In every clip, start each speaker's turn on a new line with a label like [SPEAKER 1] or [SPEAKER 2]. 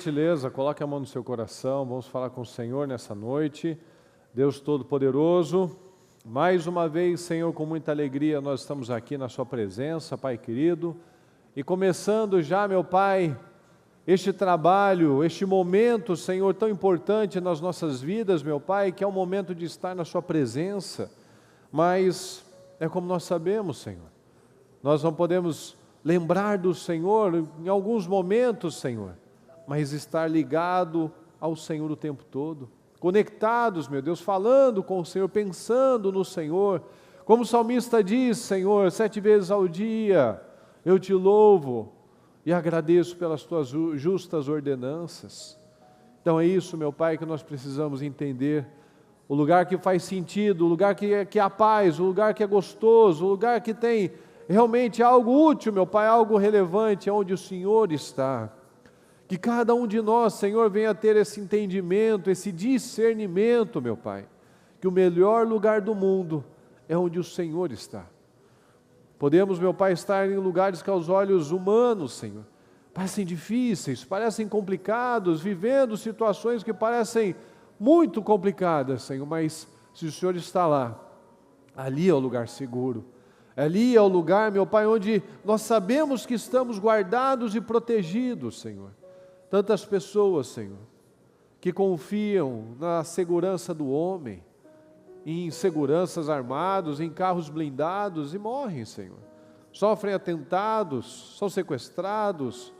[SPEAKER 1] gentileza, coloque a mão no seu coração, vamos falar com o Senhor nessa noite. Deus Todo-Poderoso, mais uma vez, Senhor, com muita alegria nós estamos aqui na sua presença, Pai querido, e começando já, meu Pai, este trabalho, este momento, Senhor, tão importante nas nossas vidas, meu Pai, que é o momento de estar na sua presença, mas é como nós sabemos, Senhor, nós não podemos lembrar do Senhor em alguns momentos, Senhor, mas estar ligado ao Senhor o tempo todo, conectados, meu Deus, falando com o Senhor, pensando no Senhor, como o salmista diz, Senhor, 7 vezes ao dia, eu te louvo e agradeço pelas tuas justas ordenanças. Então é isso, meu Pai, que nós precisamos entender, o lugar que faz sentido, o lugar que há paz, o lugar que é gostoso, o lugar que tem realmente algo útil, meu Pai, algo relevante, é onde o Senhor está. Que cada um de nós, Senhor, venha ter esse entendimento, esse discernimento, meu Pai, que o melhor lugar do mundo é onde o Senhor está. Podemos, meu Pai, estar em lugares que aos olhos humanos, Senhor, parecem difíceis, parecem complicados, vivendo situações que parecem muito complicadas, Senhor, mas se o Senhor está lá, ali é o lugar seguro. Ali é o lugar, meu Pai, onde nós sabemos que estamos guardados e protegidos, Senhor. Tantas pessoas, Senhor, que confiam na segurança do homem, em seguranças armados, em carros blindados e morrem, Senhor. Sofrem atentados, são sequestrados,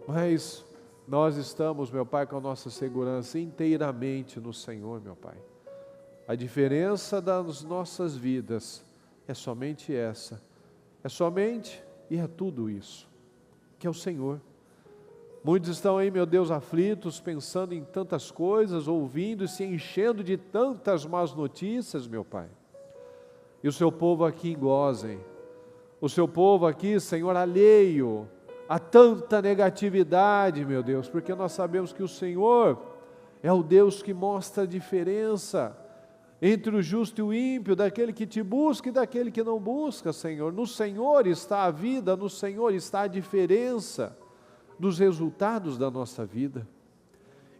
[SPEAKER 1] mas nós estamos, meu Pai, com a nossa segurança inteiramente no Senhor, meu Pai. A diferença das nossas vidas é somente essa, é somente e é tudo isso, que é o Senhor. Muitos estão aí, meu Deus, aflitos, pensando em tantas coisas, ouvindo e se enchendo de tantas más notícias, meu Pai. E o seu povo aqui gozem, o seu povo aqui, Senhor, alheio a tanta negatividade, meu Deus, porque nós sabemos que o Senhor é o Deus que mostra a diferença entre o justo e o ímpio, daquele que te busca e daquele que não busca, Senhor. No Senhor está a vida, no Senhor está a diferença dos resultados da nossa vida.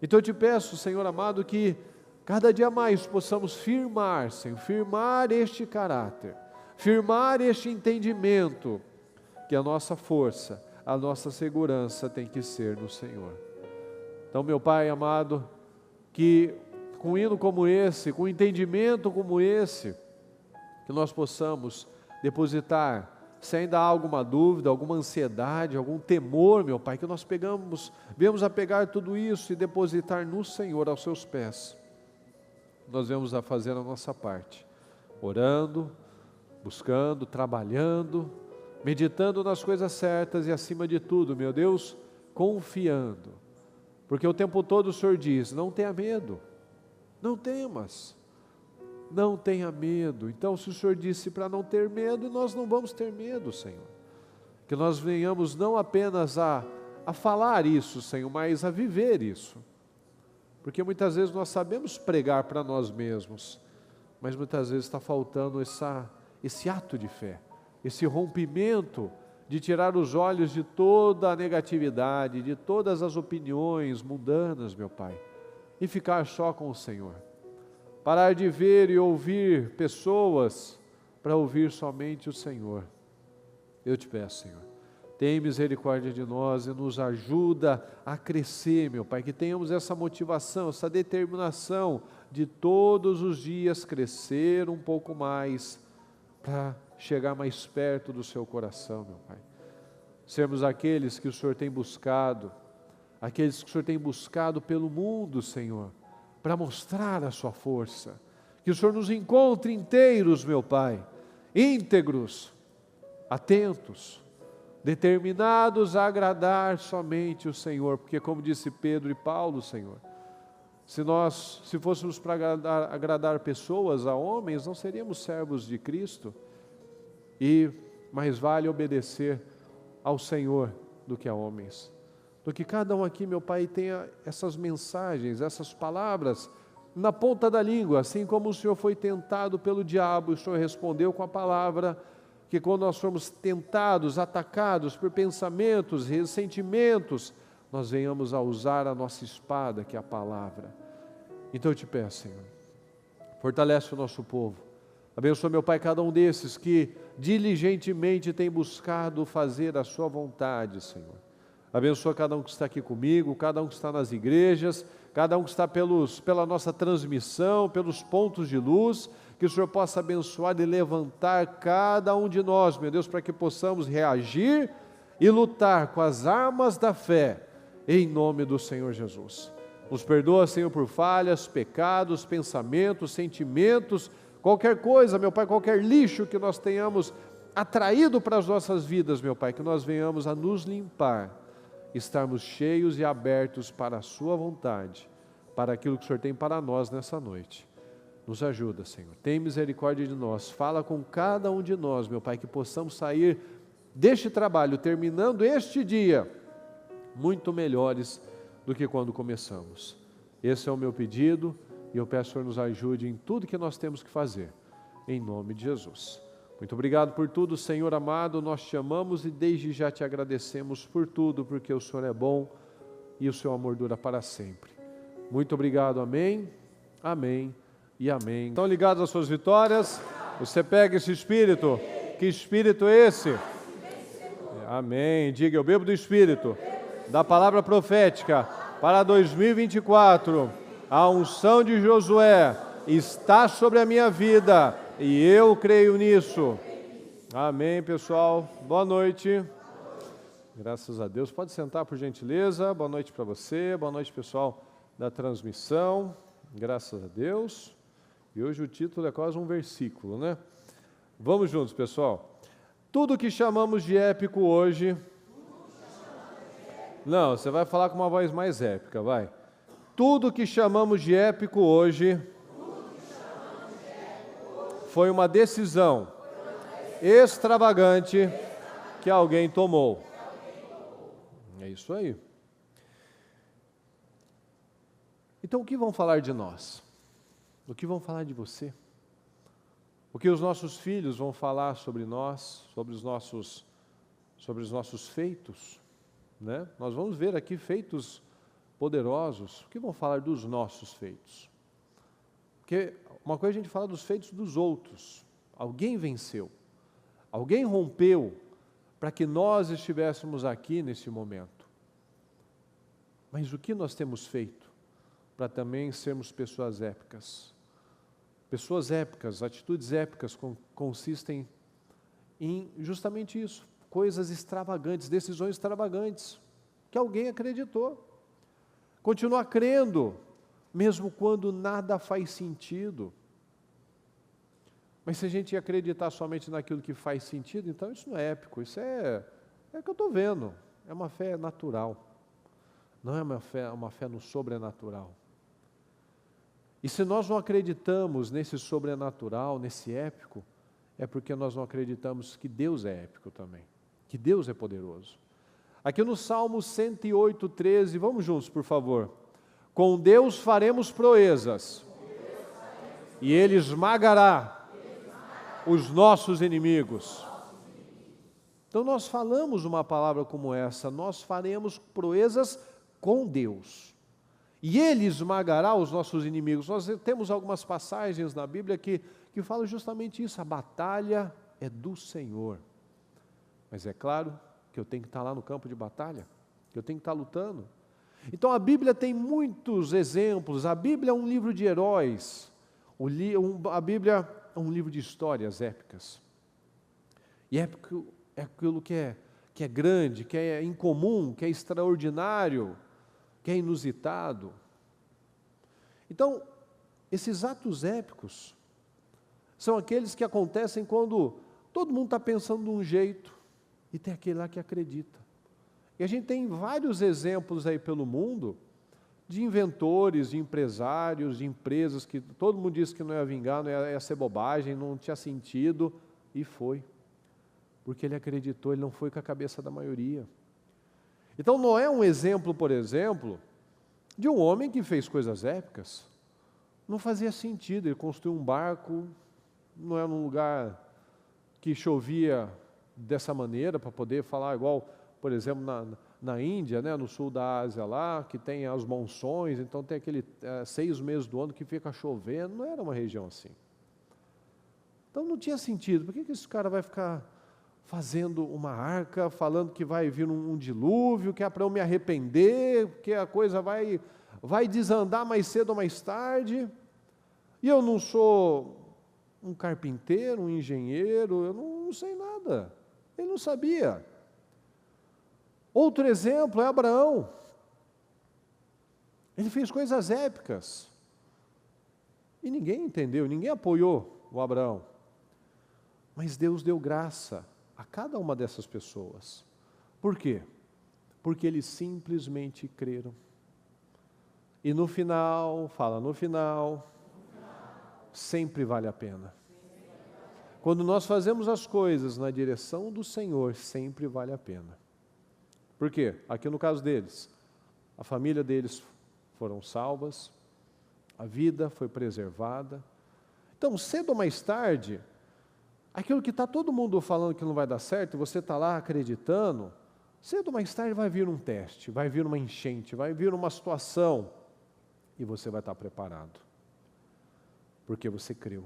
[SPEAKER 1] Então eu te peço, Senhor amado, que cada dia mais possamos firmar, Senhor, firmar este caráter, firmar este entendimento, que a nossa força, a nossa segurança tem que ser no Senhor. Então, meu Pai amado, que com um hino como esse, com um entendimento como esse, que nós possamos depositar, se ainda há alguma dúvida, alguma ansiedade, algum temor, meu Pai, que nós venhamos a pegar tudo isso e depositar no Senhor, aos seus pés. Nós venhamos a fazer a nossa parte, orando, buscando, trabalhando, meditando nas coisas certas e acima de tudo, meu Deus, confiando, porque o tempo todo o Senhor diz, não tenha medo, não temas, não tenha medo. Então, se o Senhor disse para não ter medo, nós não vamos ter medo, Senhor. Que nós venhamos não apenas a falar isso, Senhor, mas a viver isso. Porque muitas vezes nós sabemos pregar para nós mesmos, mas muitas vezes está faltando esse ato de fé, esse rompimento de tirar os olhos de toda a negatividade, de todas as opiniões mundanas, meu Pai, e ficar só com o Senhor. Parar de ver e ouvir pessoas para ouvir somente o Senhor. Eu te peço, Senhor, tem misericórdia de nós e nos ajuda a crescer, meu Pai, que tenhamos essa motivação, essa determinação de todos os dias crescer um pouco mais para chegar mais perto do seu coração, meu Pai. Sermos aqueles que o Senhor tem buscado, aqueles que o Senhor tem buscado pelo mundo, Senhor, para mostrar a sua força, que o Senhor nos encontre inteiros, meu Pai, íntegros, atentos, determinados a agradar somente o Senhor, porque como disse Pedro e Paulo, Senhor, se fôssemos para agradar pessoas, a homens, não seríamos servos de Cristo, e mais vale obedecer ao Senhor do que a homens. Do que cada um aqui, meu Pai, tenha essas mensagens, essas palavras na ponta da língua, assim como o Senhor foi tentado pelo diabo, o Senhor respondeu com a palavra, que quando nós formos tentados, atacados por pensamentos, ressentimentos, nós venhamos a usar a nossa espada, que é a palavra. Então eu te peço, Senhor, fortalece o nosso povo. Abençoa, meu Pai, cada um desses que diligentemente tem buscado fazer a sua vontade, Senhor. Abençoa cada um que está aqui comigo, cada um que está nas igrejas, cada um que está pela nossa transmissão, pelos pontos de luz, que o Senhor possa abençoar e levantar cada um de nós, meu Deus, para que possamos reagir e lutar com as armas da fé, em nome do Senhor Jesus. Nos perdoa, Senhor, por falhas, pecados, pensamentos, sentimentos, qualquer coisa, meu Pai, qualquer lixo que nós tenhamos atraído para as nossas vidas, meu Pai, que nós venhamos a nos limpar, estarmos cheios e abertos para a Sua vontade, para aquilo que o Senhor tem para nós nessa noite. Nos ajuda, Senhor. Tem misericórdia de nós. Fala com cada um de nós, meu Pai, que possamos sair deste trabalho, terminando este dia, muito melhores do que quando começamos. Esse é o meu pedido e eu peço que o Senhor nos ajude em tudo que nós temos que fazer, em nome de Jesus. Muito obrigado por tudo, Senhor amado, nós te amamos e desde já te agradecemos por tudo, porque o Senhor é bom e o seu amor dura para sempre. Muito obrigado, amém, amém e amém. Estão ligados às suas vitórias? Você pega esse Espírito? Que Espírito é esse? Amém. Diga, eu bebo do Espírito, da palavra profética para 2024. A unção de Josué está sobre a minha vida e eu creio nisso. Amém, pessoal. Boa noite. Graças a Deus. Pode sentar, por gentileza. Boa noite para você. Boa noite, pessoal da transmissão. Graças a Deus. E hoje o título é quase um versículo, né? Vamos juntos, pessoal. Tudo que chamamos de épico hoje... Não, você vai falar com uma voz mais épica, vai. Tudo que chamamos de épico hoje foi uma decisão extravagante que alguém tomou. É isso aí. Então, o que vão falar de nós? O que vão falar de você? O que os nossos filhos vão falar sobre nós, sobre os nossos feitos? Né? Nós vamos ver aqui feitos poderosos. O que vão falar dos nossos feitos? Porque uma coisa a gente fala dos feitos dos outros. Alguém venceu, alguém rompeu para que nós estivéssemos aqui nesse momento. Mas o que nós temos feito para também sermos pessoas épicas? Pessoas épicas, atitudes épicas consistem em justamente isso, coisas extravagantes, decisões extravagantes, que alguém acreditou. Continua crendo, mesmo quando nada faz sentido. Mas se a gente acreditar somente naquilo que faz sentido, então isso não é épico, isso é o que eu estou vendo, é uma fé natural, não é uma fé no sobrenatural. E se nós não acreditamos nesse sobrenatural, nesse épico, é porque nós não acreditamos que Deus é épico também, que Deus é poderoso. Aqui no Salmo 108:13, vamos juntos, por favor. Com Deus faremos proezas, e Ele esmagará os nossos inimigos. Então nós falamos uma palavra como essa, nós faremos proezas com Deus. E Ele esmagará os nossos inimigos. Nós temos algumas passagens na Bíblia que falam justamente isso, a batalha é do Senhor. Mas é claro que eu tenho que estar lá no campo de batalha, que eu tenho que estar lutando. Então a Bíblia tem muitos exemplos, a Bíblia é um livro de heróis, a Bíblia é um livro de histórias épicas. E épico é aquilo que é grande, que é incomum, que é extraordinário, que é inusitado. Então, esses atos épicos são aqueles que acontecem quando todo mundo está pensando de um jeito e tem aquele lá que acredita. E a gente tem vários exemplos aí pelo mundo de inventores, de empresários, de empresas que todo mundo disse que não ia vingar, não ia ser bobagem, não tinha sentido, e foi. Porque ele acreditou, ele não foi com a cabeça da maioria. Então Noé é um exemplo, por exemplo, de um homem que fez coisas épicas. Não fazia sentido, ele construiu um barco, não era num lugar que chovia dessa maneira, para poder falar igual, por exemplo, na Índia, né, no sul da Ásia lá, que tem as monções, então tem aquele 6 meses do ano que fica chovendo, não era uma região assim. Então não tinha sentido, por que esse cara vai ficar fazendo uma arca, falando que vai vir um dilúvio, que é para eu me arrepender, que a coisa vai desandar mais cedo ou mais tarde, e eu não sou um carpinteiro, um engenheiro, eu não sei nada. Ele não sabia. Outro exemplo é Abraão. Ele fez coisas épicas. E ninguém entendeu, ninguém apoiou o Abraão. Mas Deus deu graça a cada uma dessas pessoas. Por quê? Porque eles simplesmente creram. E no final, sempre vale a pena. Quando nós fazemos as coisas na direção do Senhor, sempre vale a pena. Por quê? Aqui no caso deles, a família deles foram salvas, a vida foi preservada. Então, cedo ou mais tarde, aquilo que está todo mundo falando que não vai dar certo, e você está lá acreditando, cedo ou mais tarde vai vir um teste, vai vir uma enchente, vai vir uma situação, e você vai estar preparado, porque você creu.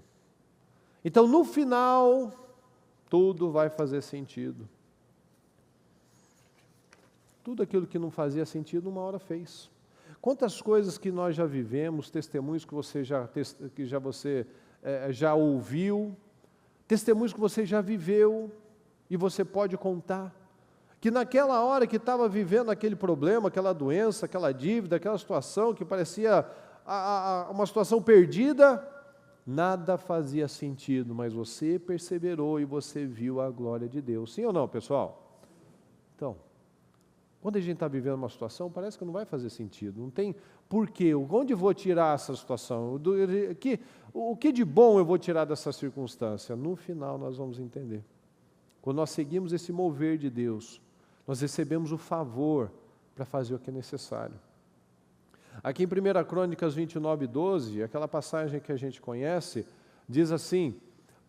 [SPEAKER 1] Então, no final, tudo vai fazer sentido. Tudo aquilo que não fazia sentido, uma hora fez. Quantas coisas que nós já vivemos, testemunhos que você já ouviu, testemunhos que você já viveu, e você pode contar, que naquela hora que estava vivendo aquele problema, aquela doença, aquela dívida, aquela situação que parecia uma situação perdida, nada fazia sentido, mas você perseverou e você viu a glória de Deus. Sim ou não, pessoal? Então, quando a gente está vivendo uma situação, parece que não vai fazer sentido, não tem porquê, onde vou tirar essa situação, o que de bom eu vou tirar dessa circunstância? No final nós vamos entender. Quando nós seguimos esse mover de Deus, nós recebemos o favor para fazer o que é necessário. Aqui em 1 Crônicas 29:12, aquela passagem que a gente conhece, diz assim: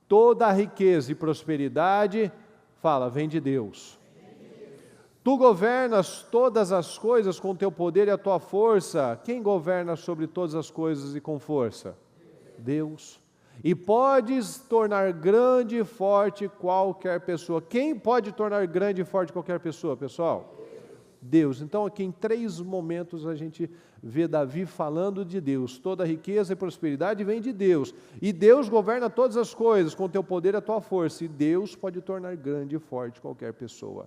[SPEAKER 1] toda a riqueza e prosperidade, vem de Deus. Tu governas todas as coisas com teu poder e a tua força. Quem governa sobre todas as coisas e com força? Deus. E podes tornar grande e forte qualquer pessoa. Quem pode tornar grande e forte qualquer pessoa, pessoal? Deus. Então aqui em 3 momentos a gente vê Davi falando de Deus. Toda riqueza e prosperidade vem de Deus. E Deus governa todas as coisas com teu poder e a tua força. E Deus pode tornar grande e forte qualquer pessoa.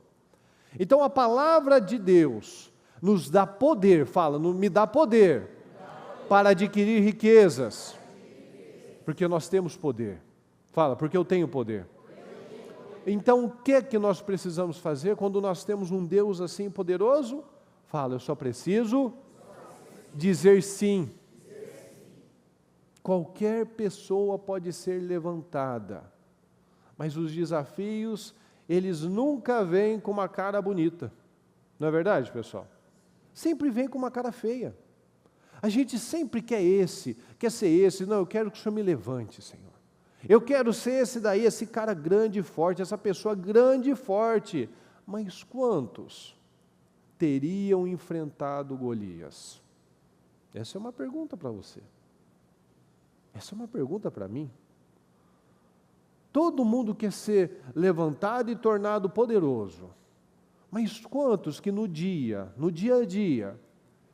[SPEAKER 1] Então a palavra de Deus nos dá poder, me dá poder para adquirir riquezas, porque nós temos poder. Porque eu tenho poder. Então o que é que nós precisamos fazer quando nós temos um Deus assim poderoso? Eu só preciso dizer sim. Qualquer pessoa pode ser levantada, mas os desafios, eles nunca vêm com uma cara bonita. Não é verdade, pessoal? Sempre vem com uma cara feia. A gente sempre quer ser esse. Não, eu quero que o Senhor me levante, Senhor. Eu quero ser esse daí, esse cara grande e forte, essa pessoa grande e forte. Mas quantos teriam enfrentado Golias? Essa é uma pergunta para você. Essa é uma pergunta para mim. Todo mundo quer ser levantado e tornado poderoso. Mas quantos que no dia a dia,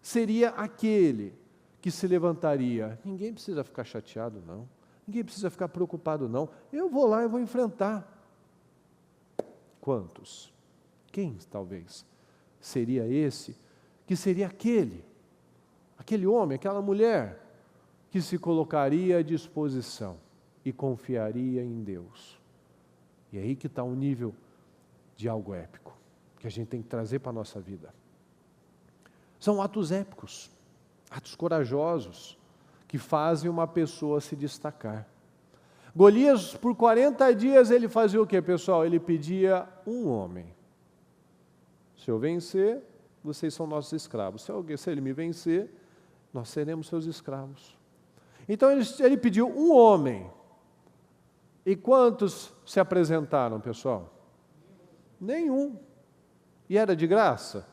[SPEAKER 1] seria aquele que se levantaria? Ninguém precisa ficar chateado, não. Ninguém precisa ficar preocupado, não. Eu vou lá e vou enfrentar. Quantos? Quem, talvez, seria esse, que seria aquele homem, aquela mulher, que se colocaria à disposição e confiaria em Deus? E é aí que está um nível de algo épico, que a gente tem que trazer para a nossa vida. São atos épicos, atos corajosos, que fazem uma pessoa se destacar. Golias, por 40 dias, ele fazia o quê, pessoal? Ele pedia um homem. Se eu vencer, vocês são nossos escravos. Se ele me vencer, nós seremos seus escravos. Então ele pediu um homem. E quantos se apresentaram, pessoal? Nenhum. E era de graça?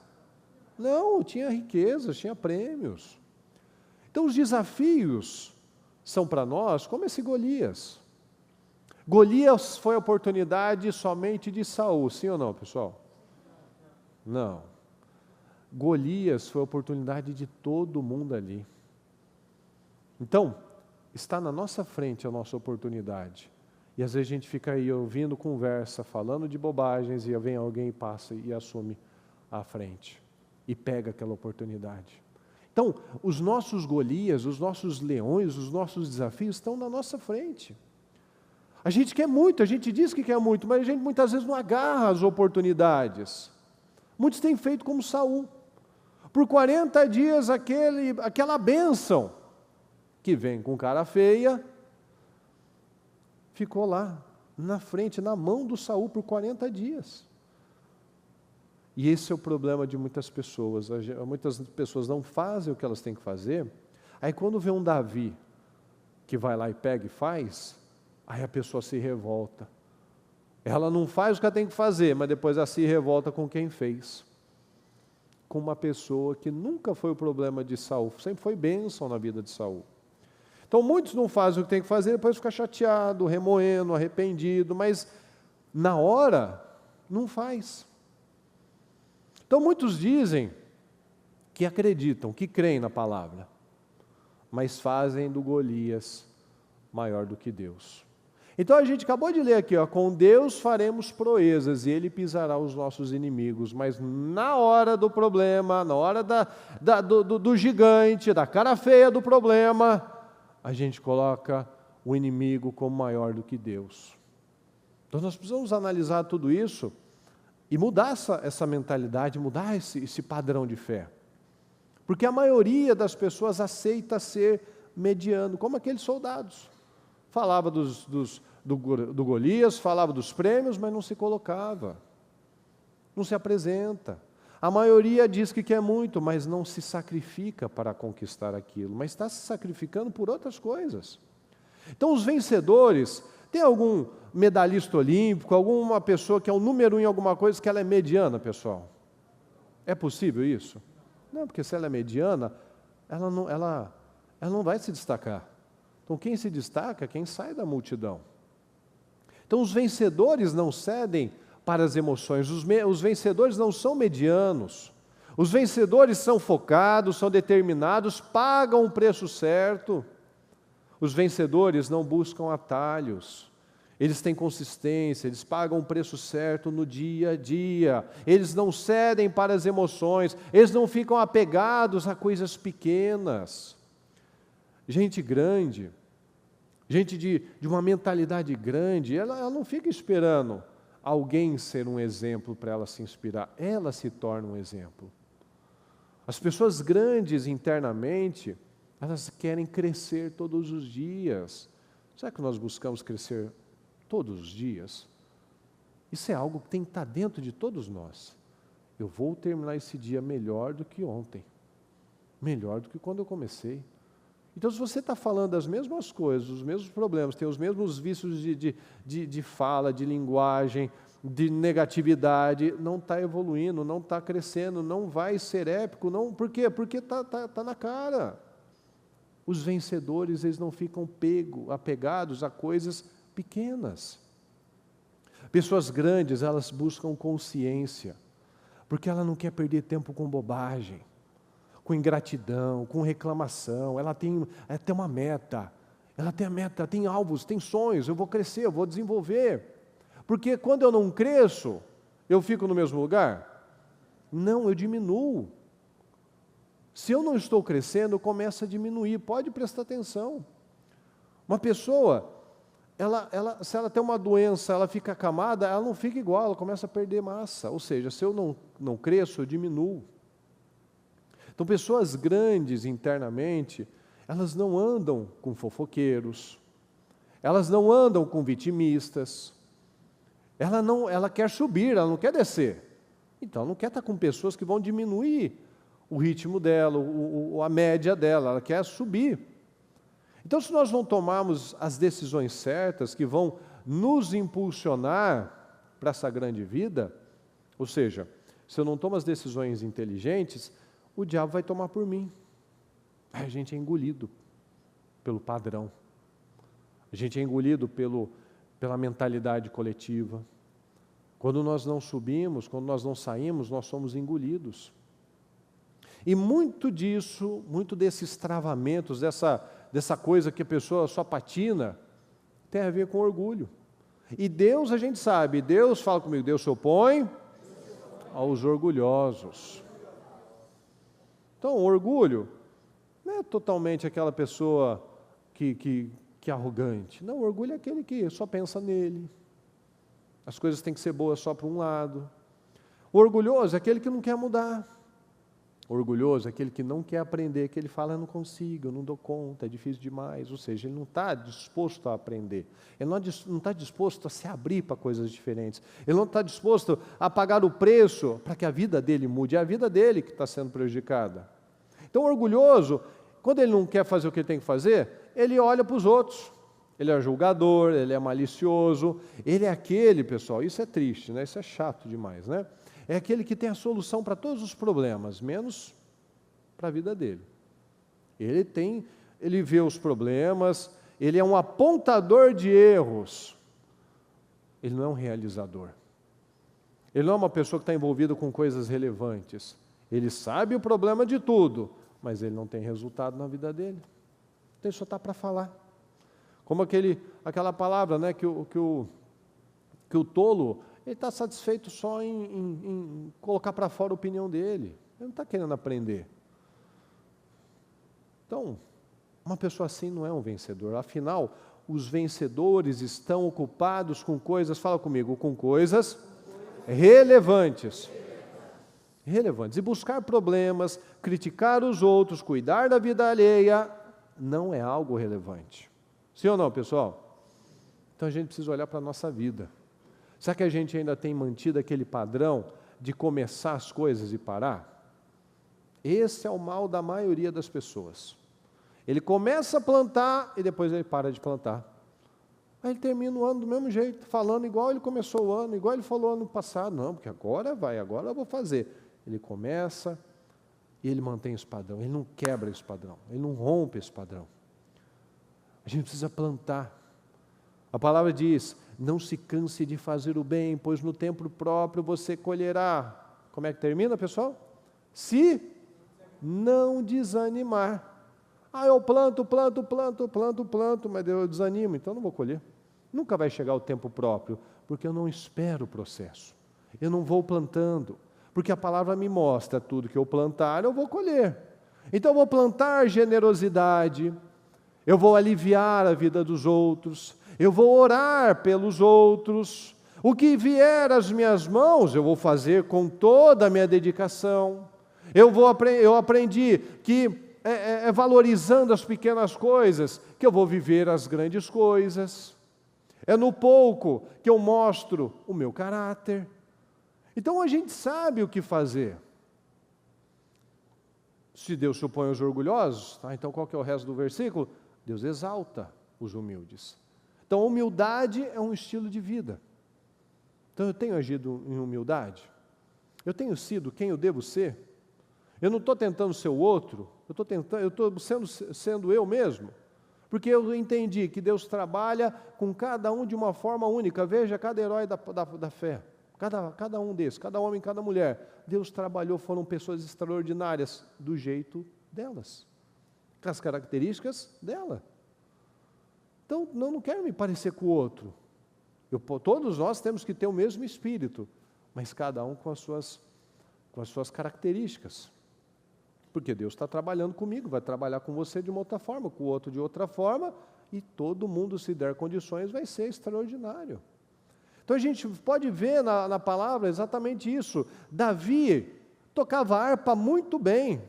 [SPEAKER 1] Não, tinha riquezas, tinha prêmios. Então os desafios são para nós como esse Golias. Golias foi a oportunidade somente de Saul, sim ou não, pessoal? Não. Golias foi a oportunidade de todo mundo ali. Então, está na nossa frente a nossa oportunidade. E às vezes a gente fica aí ouvindo conversa, falando de bobagens, e vem alguém e passa e assume a frente. E pega aquela oportunidade. Então, os nossos Golias, os nossos leões, os nossos desafios estão na nossa frente. A gente quer muito, a gente diz que quer muito, mas a gente muitas vezes não agarra as oportunidades. Muitos têm feito como Saul. Por 40 dias aquela bênção que vem com cara feia, ficou lá, na frente, na mão do Saul por 40 dias. E esse é o problema de muitas pessoas. Muitas pessoas não fazem o que elas têm que fazer, aí quando vê um Davi que vai lá e pega e faz, aí a pessoa se revolta. Ela não faz o que ela tem que fazer, mas depois ela se revolta com quem fez. Com uma pessoa que nunca foi o problema de Saul, sempre foi bênção na vida de Saul. Então muitos não fazem o que tem que fazer, depois fica chateado, remoendo, arrependido, mas na hora não faz. Então muitos dizem que acreditam, que creem na palavra, mas fazem do Golias maior do que Deus. Então a gente acabou de ler aqui, com Deus faremos proezas e Ele pisará os nossos inimigos, mas na hora do problema, na hora do gigante, da cara feia do problema, a gente coloca o inimigo como maior do que Deus. Então nós precisamos analisar tudo isso e mudar essa mentalidade, mudar esse padrão de fé. Porque a maioria das pessoas aceita ser mediano, como aqueles soldados. Falava do Golias, falava dos prêmios, mas não se colocava, não se apresenta. A maioria diz que quer muito, mas não se sacrifica para conquistar aquilo, mas está se sacrificando por outras coisas. Então os vencedores, tem algum medalhista olímpico, alguma pessoa que é o número 1 em alguma coisa que ela é mediana, pessoal? É possível isso? Não, porque se ela é mediana, ela não vai se destacar. Então quem se destaca é quem sai da multidão. Então os vencedores não cedem para as emoções, os vencedores não são medianos, os vencedores são focados, são determinados, pagam o preço certo. Os vencedores não buscam atalhos, eles têm consistência, eles pagam o preço certo no dia a dia, eles não cedem para as emoções, eles não ficam apegados a coisas pequenas. Gente grande, gente de uma mentalidade grande, ela não fica esperando alguém ser um exemplo para ela se inspirar, ela se torna um exemplo. As pessoas grandes internamente, elas querem crescer todos os dias. Será que nós buscamos crescer todos os dias? Isso é algo que tem que estar dentro de todos nós. Eu vou terminar esse dia melhor do que ontem, melhor do que quando eu comecei. Então, se você está falando as mesmas coisas, os mesmos problemas, tem os mesmos vícios de fala, de linguagem, de negatividade, não está evoluindo, não está crescendo, não vai ser épico. Não, por quê? Porque está na cara. Os vencedores, eles não ficam apegados a coisas pequenas. Pessoas grandes, elas buscam consciência, porque ela não quer perder tempo com bobagem, com ingratidão, com reclamação. Ela tem uma meta, ela tem a meta, tem alvos, tem sonhos, eu vou crescer, eu vou desenvolver. Porque quando eu não cresço, eu fico no mesmo lugar? Não, eu diminuo. Se eu não estou crescendo, eu começo a diminuir. Pode prestar atenção. Uma pessoa, se ela tem uma doença, ela fica acamada, ela não fica igual, ela começa a perder massa. Ou seja, se eu não cresço, eu diminuo. Então, pessoas grandes internamente, elas não andam com fofoqueiros, elas não andam com vitimistas, ela quer subir, ela não quer descer. Então, ela não quer estar com pessoas que vão diminuir o ritmo dela, a média dela, ela quer subir. Então, se nós não tomarmos as decisões certas que vão nos impulsionar para essa grande vida, ou seja, se eu não tomo as decisões inteligentes, o diabo vai tomar por mim. Aí a gente é engolido pelo padrão. A gente é engolido pela mentalidade coletiva. Quando nós não subimos, quando nós não saímos, nós somos engolidos. E muito disso, muito desses travamentos, dessa coisa que a pessoa só patina, tem a ver com orgulho. E Deus, a gente sabe, Deus fala comigo, Deus se opõe aos orgulhosos. Então, o orgulho não é totalmente aquela pessoa que é arrogante. Não, o orgulho é aquele que só pensa nele. As coisas têm que ser boas só para um lado. O orgulhoso é aquele que não quer mudar. O orgulhoso é aquele que não quer aprender, que ele fala, eu não consigo, eu não dou conta, é difícil demais. Ou seja, ele não está disposto a aprender. Ele não está disposto a se abrir para coisas diferentes. Ele não está disposto a pagar o preço para que a vida dele mude. É a vida dele que está sendo prejudicada. Então, o orgulhoso, quando ele não quer fazer o que ele tem que fazer, ele olha para os outros. Ele é julgador, ele é malicioso. Ele é aquele, pessoal, isso é triste, né? Isso é chato demais, né? É aquele que tem a solução para todos os problemas, menos para a vida dele. Ele vê os problemas, ele é um apontador de erros. Ele não é um realizador. Ele não é uma pessoa que está envolvida com coisas relevantes. Ele sabe o problema de tudo, mas ele não tem resultado na vida dele. Então ele só está para falar. Como aquela palavra, né, que o tolo, ele está satisfeito só em colocar para fora a opinião dele. Ele não está querendo aprender. Então, uma pessoa assim não é um vencedor. Afinal, os vencedores estão ocupados com coisas, fala comigo, com coisas relevantes. Relevantes. E buscar problemas, criticar os outros, cuidar da vida alheia, não é algo relevante. Sim ou não, pessoal? Então a gente precisa olhar para a nossa vida. Será que a gente ainda tem mantido aquele padrão de começar as coisas e parar? Esse é o mal da maioria das pessoas. Ele começa a plantar e depois ele para de plantar. Aí ele termina o ano do mesmo jeito, falando igual ele começou o ano, igual ele falou ano passado. Não, porque agora eu vou fazer. Ele começa e ele mantém esse padrão, ele não quebra esse padrão, ele não rompe esse padrão. A gente precisa plantar. A palavra diz, não se canse de fazer o bem, pois no tempo próprio você colherá. Como é que termina, pessoal? Se não desanimar. Eu planto, mas eu desanimo, então não vou colher. Nunca vai chegar o tempo próprio, porque eu não espero o processo. Eu não vou plantando, porque a palavra me mostra tudo que eu plantar, eu vou colher. Então eu vou plantar generosidade, eu vou aliviar a vida dos outros, eu vou orar pelos outros, o que vier às minhas mãos eu vou fazer com toda a minha dedicação. Eu aprendi que é valorizando as pequenas coisas que eu vou viver as grandes coisas. É no pouco que eu mostro o meu caráter. Então a gente sabe o que fazer. Se Deus se opõe aos orgulhosos, então qual que é o resto do versículo? Deus exalta os humildes. Então a humildade é um estilo de vida. Então eu tenho agido em humildade? Eu tenho sido quem eu devo ser? Eu não estou tentando ser o outro, eu estou sendo eu mesmo. Porque eu entendi que Deus trabalha com cada um de uma forma única. Veja cada herói da fé. Cada um desses, cada homem, cada mulher. Deus trabalhou, foram pessoas extraordinárias do jeito delas. Com as características dela. Então, eu não quero me parecer com o outro. Todos nós temos que ter o mesmo espírito, mas cada um com as suas características. Porque Deus está trabalhando comigo, vai trabalhar com você de uma outra forma, com o outro de outra forma, e todo mundo, se der condições, vai ser extraordinário. Então a gente pode ver na palavra exatamente isso. Davi tocava harpa muito bem,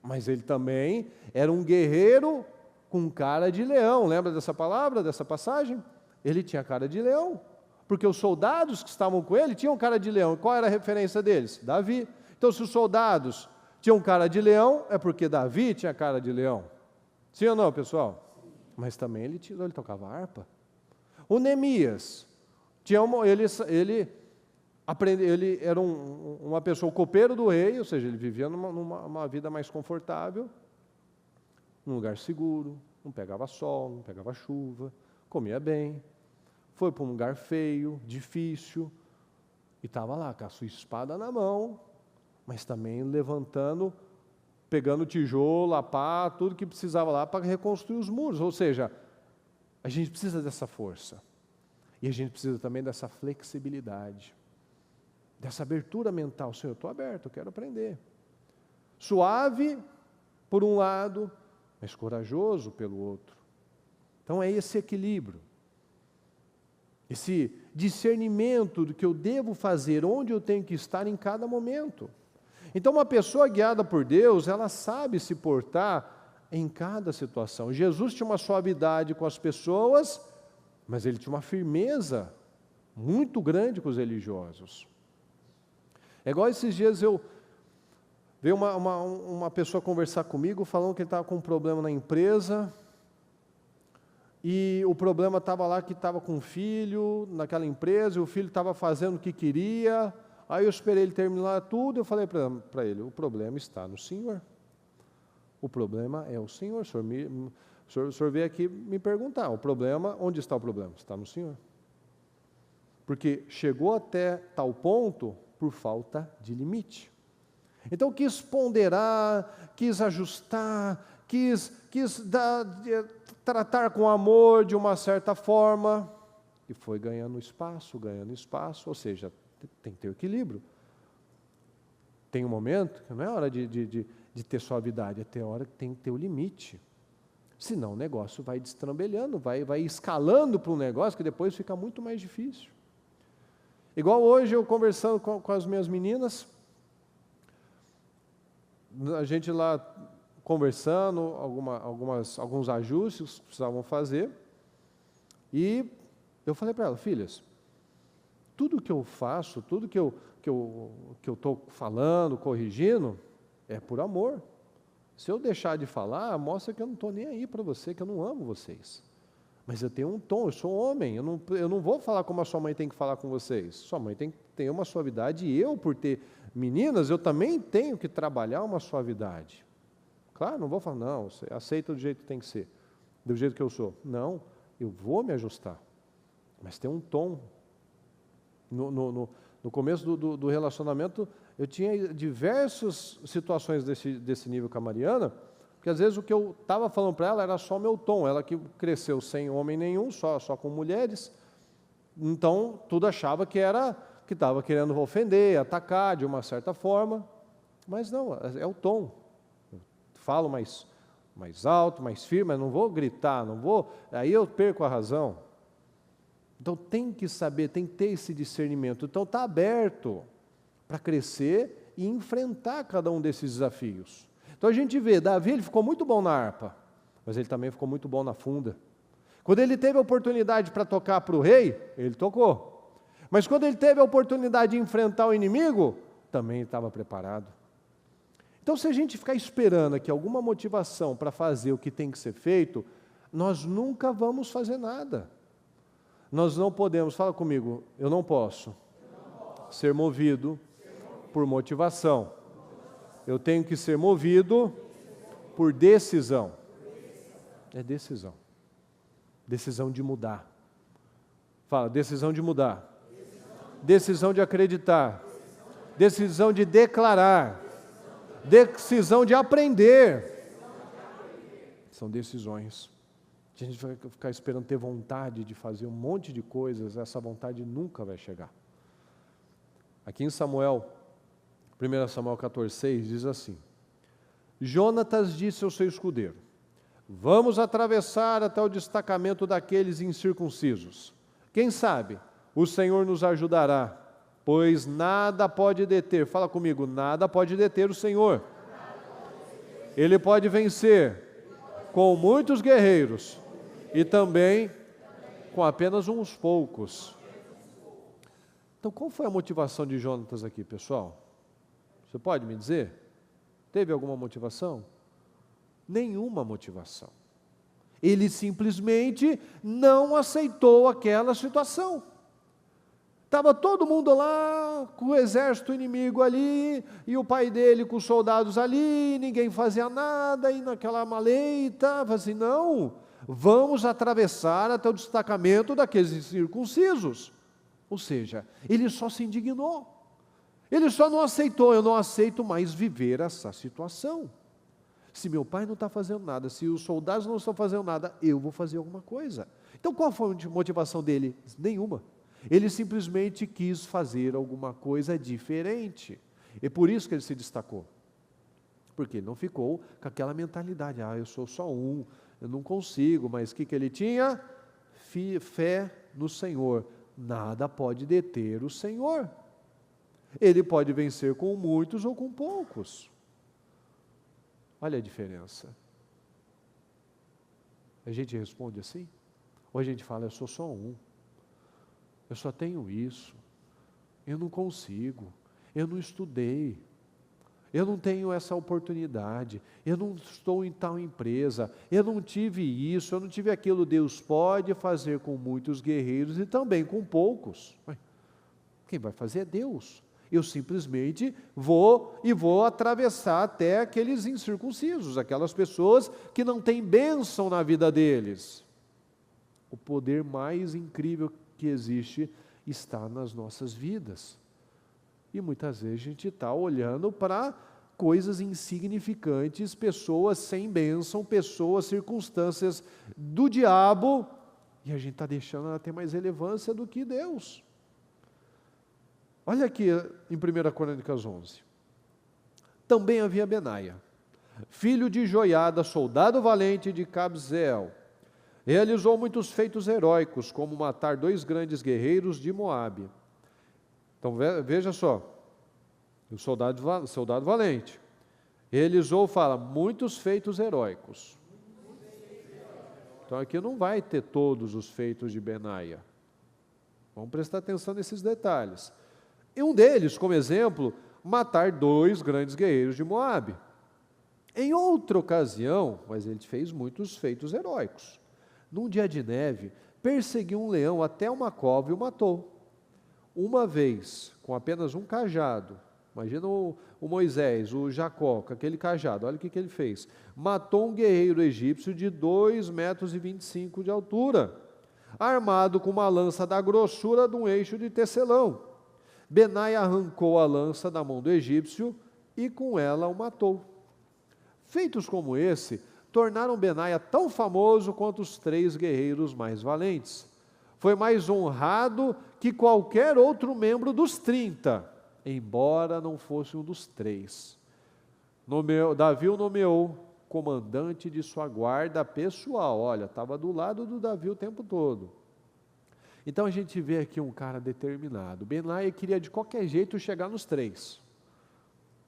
[SPEAKER 1] mas ele também era um guerreiro com cara de leão. Lembra dessa palavra, dessa passagem? Ele tinha cara de leão, porque os soldados que estavam com ele tinham cara de leão. Qual era a referência deles? Davi. Então se os soldados tinham cara de leão, é porque Davi tinha cara de leão. Sim ou não, pessoal? Sim. Mas também ele tocava harpa. O Neemias, Ele era uma pessoa, o copeiro do rei, ou seja, ele vivia numa vida mais confortável, num lugar seguro, não pegava sol, não pegava chuva, comia bem. Foi para um lugar feio, difícil, e estava lá com a sua espada na mão, mas também levantando, pegando tijolo, a pá, tudo que precisava lá para reconstruir os muros. Ou seja, a gente precisa dessa força. E a gente precisa também dessa flexibilidade, dessa abertura mental. Senhor, eu estou aberto, eu quero aprender. Suave, por um lado, mas corajoso pelo outro. Então é esse equilíbrio. Esse discernimento do que eu devo fazer, onde eu tenho que estar em cada momento. Então, uma pessoa guiada por Deus, ela sabe se portar em cada situação. Jesus tinha uma suavidade com as pessoas, mas ele tinha uma firmeza muito grande com os religiosos. É igual esses dias veio uma pessoa conversar comigo, falando que ele estava com um problema na empresa, e o problema estava lá que estava com um filho naquela empresa, e o filho estava fazendo o que queria. Aí eu esperei ele terminar tudo, eu falei para ele, o problema está no Senhor. O problema é o Senhor. O senhor veio aqui me perguntar, onde está o problema? Está no Senhor. Porque chegou até tal ponto por falta de limite. Então quis ponderar, quis ajustar, quis tratar com amor de uma certa forma, e foi ganhando espaço, ou seja, tem que ter equilíbrio. Tem um momento que não é hora de ter suavidade, é ter hora que tem que ter o limite. Senão o negócio vai destrambelhando, vai escalando para um negócio que depois fica muito mais difícil. Igual hoje eu conversando com as minhas meninas, a gente lá conversando, alguns ajustes que precisavam fazer, e eu falei para elas, filhas, tudo que eu faço, tudo que eu estou falando, corrigindo, é por amor. Se eu deixar de falar, mostra que eu não estou nem aí para você, que eu não amo vocês. Mas eu tenho um tom, eu sou homem, eu não vou falar como a sua mãe tem que falar com vocês. Sua mãe tem que ter uma suavidade, e eu, por ter meninas, eu também tenho que trabalhar uma suavidade. Claro, não vou falar, não, você aceita do jeito que tem que ser, do jeito que eu sou. Não, eu vou me ajustar, mas tem um tom. No começo do relacionamento, eu tinha diversas situações desse nível com a Mariana, porque às vezes o que eu estava falando para ela era só meu tom, ela que cresceu sem homem nenhum, só com mulheres, então tudo achava que estava querendo ofender, atacar de uma certa forma, mas não, é o tom. Eu falo mais alto, mais firme, mas não vou gritar, aí eu perco a razão. Então tem que saber, tem que ter esse discernimento. Então está aberto para crescer e enfrentar cada um desses desafios. Então a gente vê, Davi ele ficou muito bom na harpa, mas ele também ficou muito bom na funda. Quando ele teve a oportunidade para tocar para o rei, ele tocou. Mas quando ele teve a oportunidade de enfrentar o inimigo, também estava preparado. Então se a gente ficar esperando aqui alguma motivação para fazer o que tem que ser feito, nós nunca vamos fazer nada. Nós não podemos, fala comigo, eu não posso ser movido por motivação. Eu tenho que ser movido por decisão. É decisão. Decisão de mudar. Fala, decisão de mudar. Decisão de acreditar. Decisão de declarar. Decisão de aprender. São decisões. A gente vai ficar esperando ter vontade de fazer um monte de coisas, essa vontade nunca vai chegar. Aqui em Samuel, 1 Samuel 14,6 diz assim: Jonatas disse ao seu escudeiro: vamos atravessar até o destacamento daqueles incircuncisos. Quem sabe o Senhor nos ajudará, pois nada pode deter, fala comigo, nada pode deter o Senhor. Ele pode vencer com muitos guerreiros e também com apenas uns poucos. Então, qual foi a motivação de Jonatas aqui, pessoal? Você pode me dizer? Teve alguma motivação? Nenhuma motivação. Ele simplesmente não aceitou aquela situação. estava todo mundo lá, com o exército inimigo ali, e o pai dele com os soldados ali, ninguém fazia nada, e naquela maleita, falava assim, não, vamos atravessar até o destacamento daqueles incircuncisos. Ou seja, ele só se indignou. Ele só não aceitou, eu não aceito mais viver essa situação. Se meu pai não está fazendo nada, se os soldados não estão fazendo nada, eu vou fazer alguma coisa. Então qual foi a motivação dele? Nenhuma. Ele simplesmente quis fazer alguma coisa diferente. É por isso que ele se destacou. Porque ele não ficou com aquela mentalidade, eu sou só um, eu não consigo, mas o que ele tinha? Fé no Senhor. Nada pode deter o Senhor. Ele pode vencer com muitos ou com poucos. Olha a diferença. A gente responde assim? Ou a gente fala, eu sou só um, eu só tenho isso, eu não consigo, eu não estudei, eu não tenho essa oportunidade, eu não estou em tal empresa, eu não tive isso, eu não tive aquilo. Deus pode fazer com muitos guerreiros e também com poucos. Quem vai fazer é Deus. Eu simplesmente vou atravessar até aqueles incircuncisos, aquelas pessoas que não têm bênção na vida deles. O poder mais incrível que existe está nas nossas vidas. E muitas vezes a gente está olhando para coisas insignificantes, pessoas sem bênção, pessoas, circunstâncias do diabo, e a gente está deixando ela ter mais relevância do que Deus. Olha aqui em 1 Crônicas 11. Também havia Benaia, filho de Joiada, soldado valente de Cabzeel. Realizou muitos feitos heróicos, como matar 2 grandes guerreiros de Moabe. Então veja só, o soldado valente. Realizou, muitos feitos heróicos. Então aqui não vai ter todos os feitos de Benaia. Vamos prestar atenção nesses detalhes. E um deles, como exemplo, matar 2 grandes guerreiros de Moabe. Em outra ocasião, mas ele fez muitos feitos heróicos. Num dia de neve, perseguiu um leão até uma cova e o matou. Uma vez, com apenas um cajado, imagina o Moisés, o Jacó, com aquele cajado, olha o que ele fez. Matou um guerreiro egípcio de 2,25 metros de altura, armado com uma lança da grossura de um eixo de tecelão. Benaia arrancou a lança da mão do egípcio e com ela o matou. Feitos como esse, tornaram Benaia tão famoso quanto os 3 guerreiros mais valentes. Foi mais honrado que qualquer outro membro dos 30, embora não fosse um dos 3. Davi o nomeou comandante de sua guarda pessoal. Olha, estava do lado do Davi o tempo todo. Então a gente vê aqui um cara determinado. Benaia queria de qualquer jeito chegar nos 3.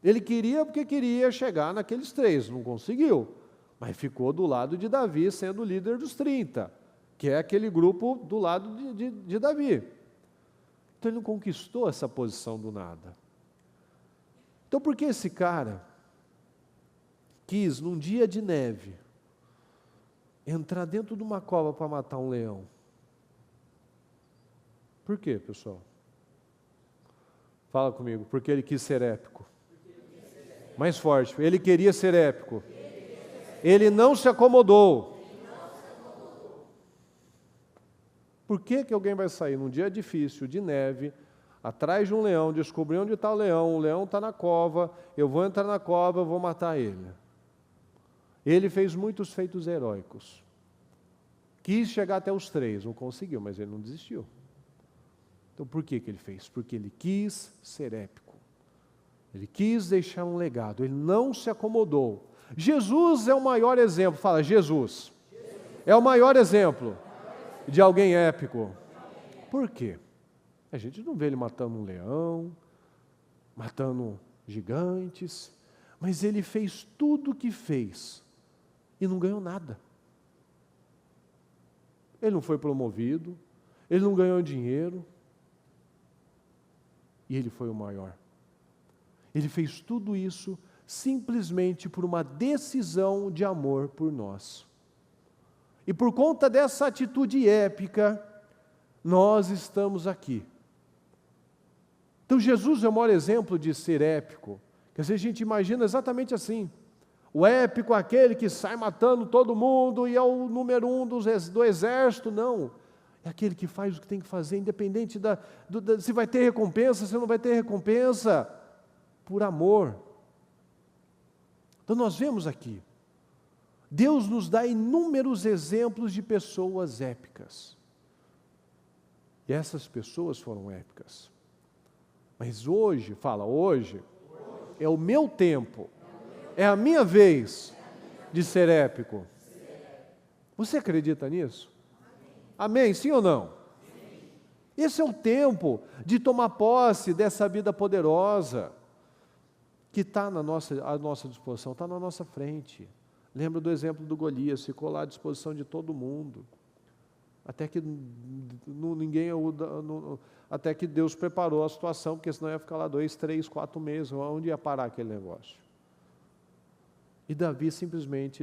[SPEAKER 1] Ele queria porque queria chegar naqueles 3, não conseguiu. Mas ficou do lado de Davi, sendo o líder dos 30, que é aquele grupo do lado de Davi. Então ele não conquistou essa posição do nada. Então por que esse cara quis, num dia de neve, entrar dentro de uma cova para matar um leão? Por quê, pessoal? Fala comigo, porque ele quis ser épico. Mais forte, ele queria ser épico. Ele não se acomodou. Por que alguém vai sair num dia difícil, de neve, atrás de um leão, descobrir onde está o leão está na cova, eu vou entrar na cova, eu vou matar ele. Ele fez muitos feitos heróicos. Quis chegar até os 3, não conseguiu, mas ele não desistiu. Então por que ele fez? Porque ele quis ser épico. Ele quis deixar um legado, ele não se acomodou. Jesus é o maior exemplo, fala, Jesus é o maior exemplo de alguém épico. Por quê? A gente não vê ele matando um leão, matando gigantes, mas ele fez tudo o que fez e não ganhou nada. Ele não foi promovido, ele não ganhou dinheiro, e ele foi o maior. Ele fez tudo isso simplesmente por uma decisão de amor por nós. E por conta dessa atitude épica, nós estamos aqui. Então Jesus é o maior exemplo de ser épico. Quer dizer, a gente imagina exatamente assim. O épico é aquele que sai matando todo mundo e é o número 1 do exército. Não. É aquele que faz o que tem que fazer, independente se vai ter recompensa, se não vai ter recompensa, por amor. Então nós vemos aqui, Deus nos dá inúmeros exemplos de pessoas épicas. E essas pessoas foram épicas. Mas hoje, hoje é o meu tempo, é a minha vez de ser épico. Você acredita nisso? Amém? Sim ou não? Esse é o tempo de tomar posse dessa vida poderosa que está à nossa disposição, está na nossa frente. Lembra do exemplo do Golias, ficou lá à disposição de todo mundo. Até que até que Deus preparou a situação, porque senão ia ficar lá 2, 3, 4 meses, onde ia parar aquele negócio? E Davi simplesmente,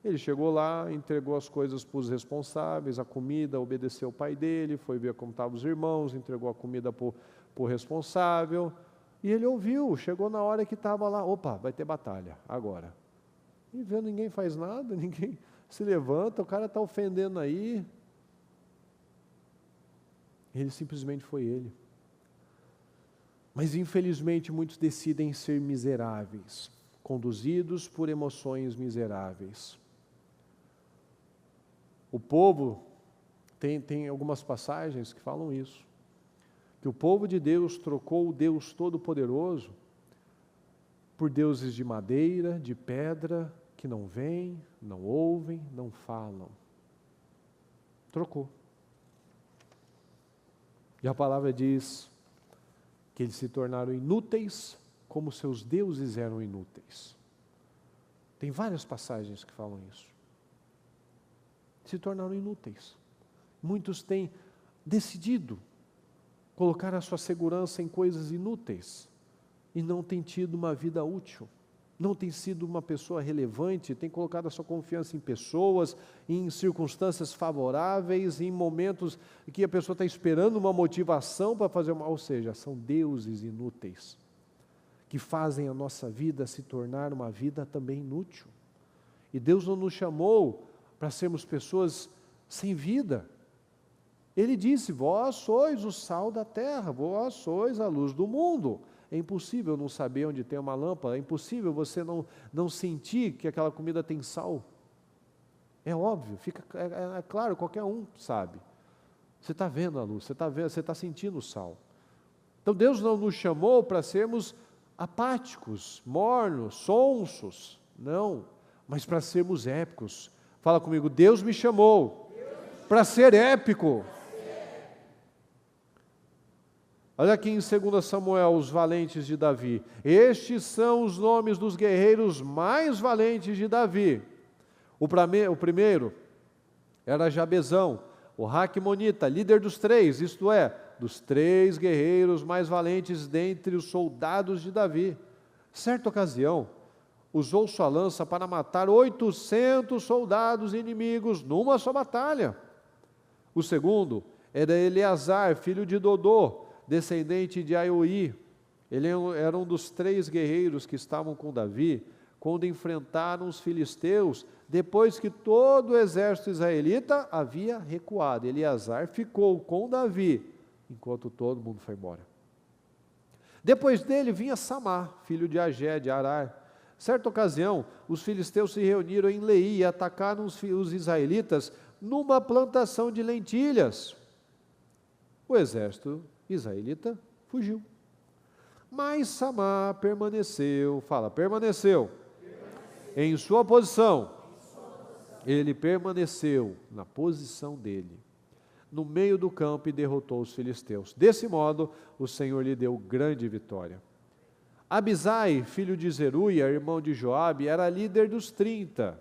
[SPEAKER 1] ele chegou lá, entregou as coisas para os responsáveis, a comida, obedeceu o pai dele, foi ver como estavam os irmãos, entregou a comida para o responsável, e ele ouviu, chegou na hora que estava lá, opa, vai ter batalha, agora. E vendo, ninguém faz nada, ninguém se levanta, o cara está ofendendo aí. Ele simplesmente foi ele. Mas infelizmente muitos decidem ser miseráveis, conduzidos por emoções miseráveis. O povo, tem algumas passagens que falam isso, que o povo de Deus trocou o Deus Todo-Poderoso por deuses de madeira, de pedra, que não veem, não ouvem, não falam. Trocou. E a palavra diz que eles se tornaram inúteis, como seus deuses eram inúteis. Tem várias passagens que falam isso. Se tornaram inúteis. Muitos têm decidido colocar a sua segurança em coisas inúteis e não têm tido uma vida útil. Não tem sido uma pessoa relevante, tem colocado a sua confiança em pessoas, em circunstâncias favoráveis, em momentos em que a pessoa está esperando uma motivação para fazer ou seja, são deuses inúteis, que fazem a nossa vida se tornar uma vida também inútil. E Deus não nos chamou para sermos pessoas sem vida. Ele disse, vós sois o sal da terra, vós sois a luz do mundo. É impossível não saber onde tem uma lâmpada, é impossível você não sentir que aquela comida tem sal. É óbvio, é claro, qualquer um sabe. Você está vendo a luz, você está sentindo o sal. Então Deus não nos chamou para sermos apáticos, mornos, sonsos, não, mas para sermos épicos. Fala comigo, Deus me chamou para ser épico. Olha aqui em 2 Samuel, os valentes de Davi. Estes são os nomes dos guerreiros mais valentes de Davi. O primeiro era Jabezão, o Raquimonita, líder dos 3, isto é, dos 3 guerreiros mais valentes dentre os soldados de Davi. Certa ocasião, usou sua lança para matar 800 soldados inimigos numa só batalha. O segundo era Eleazar, filho de Dodô, descendente de Aioi. Ele era um dos 3 guerreiros que estavam com Davi, quando enfrentaram os filisteus, depois que todo o exército israelita havia recuado. Eleazar ficou com Davi, enquanto todo mundo foi embora. Depois dele vinha Samar, filho de Agé, de Arar. Certa ocasião, os filisteus se reuniram em Leí e atacaram os israelitas numa plantação de lentilhas. O exército israelita fugiu. Mas Samar permaneceu, permaneceu em sua posição. Ele permaneceu na posição dele, no meio do campo, e derrotou os filisteus. Desse modo, o Senhor lhe deu grande vitória. Abisai, filho de Zeruia, irmão de Joabe, era líder dos 30.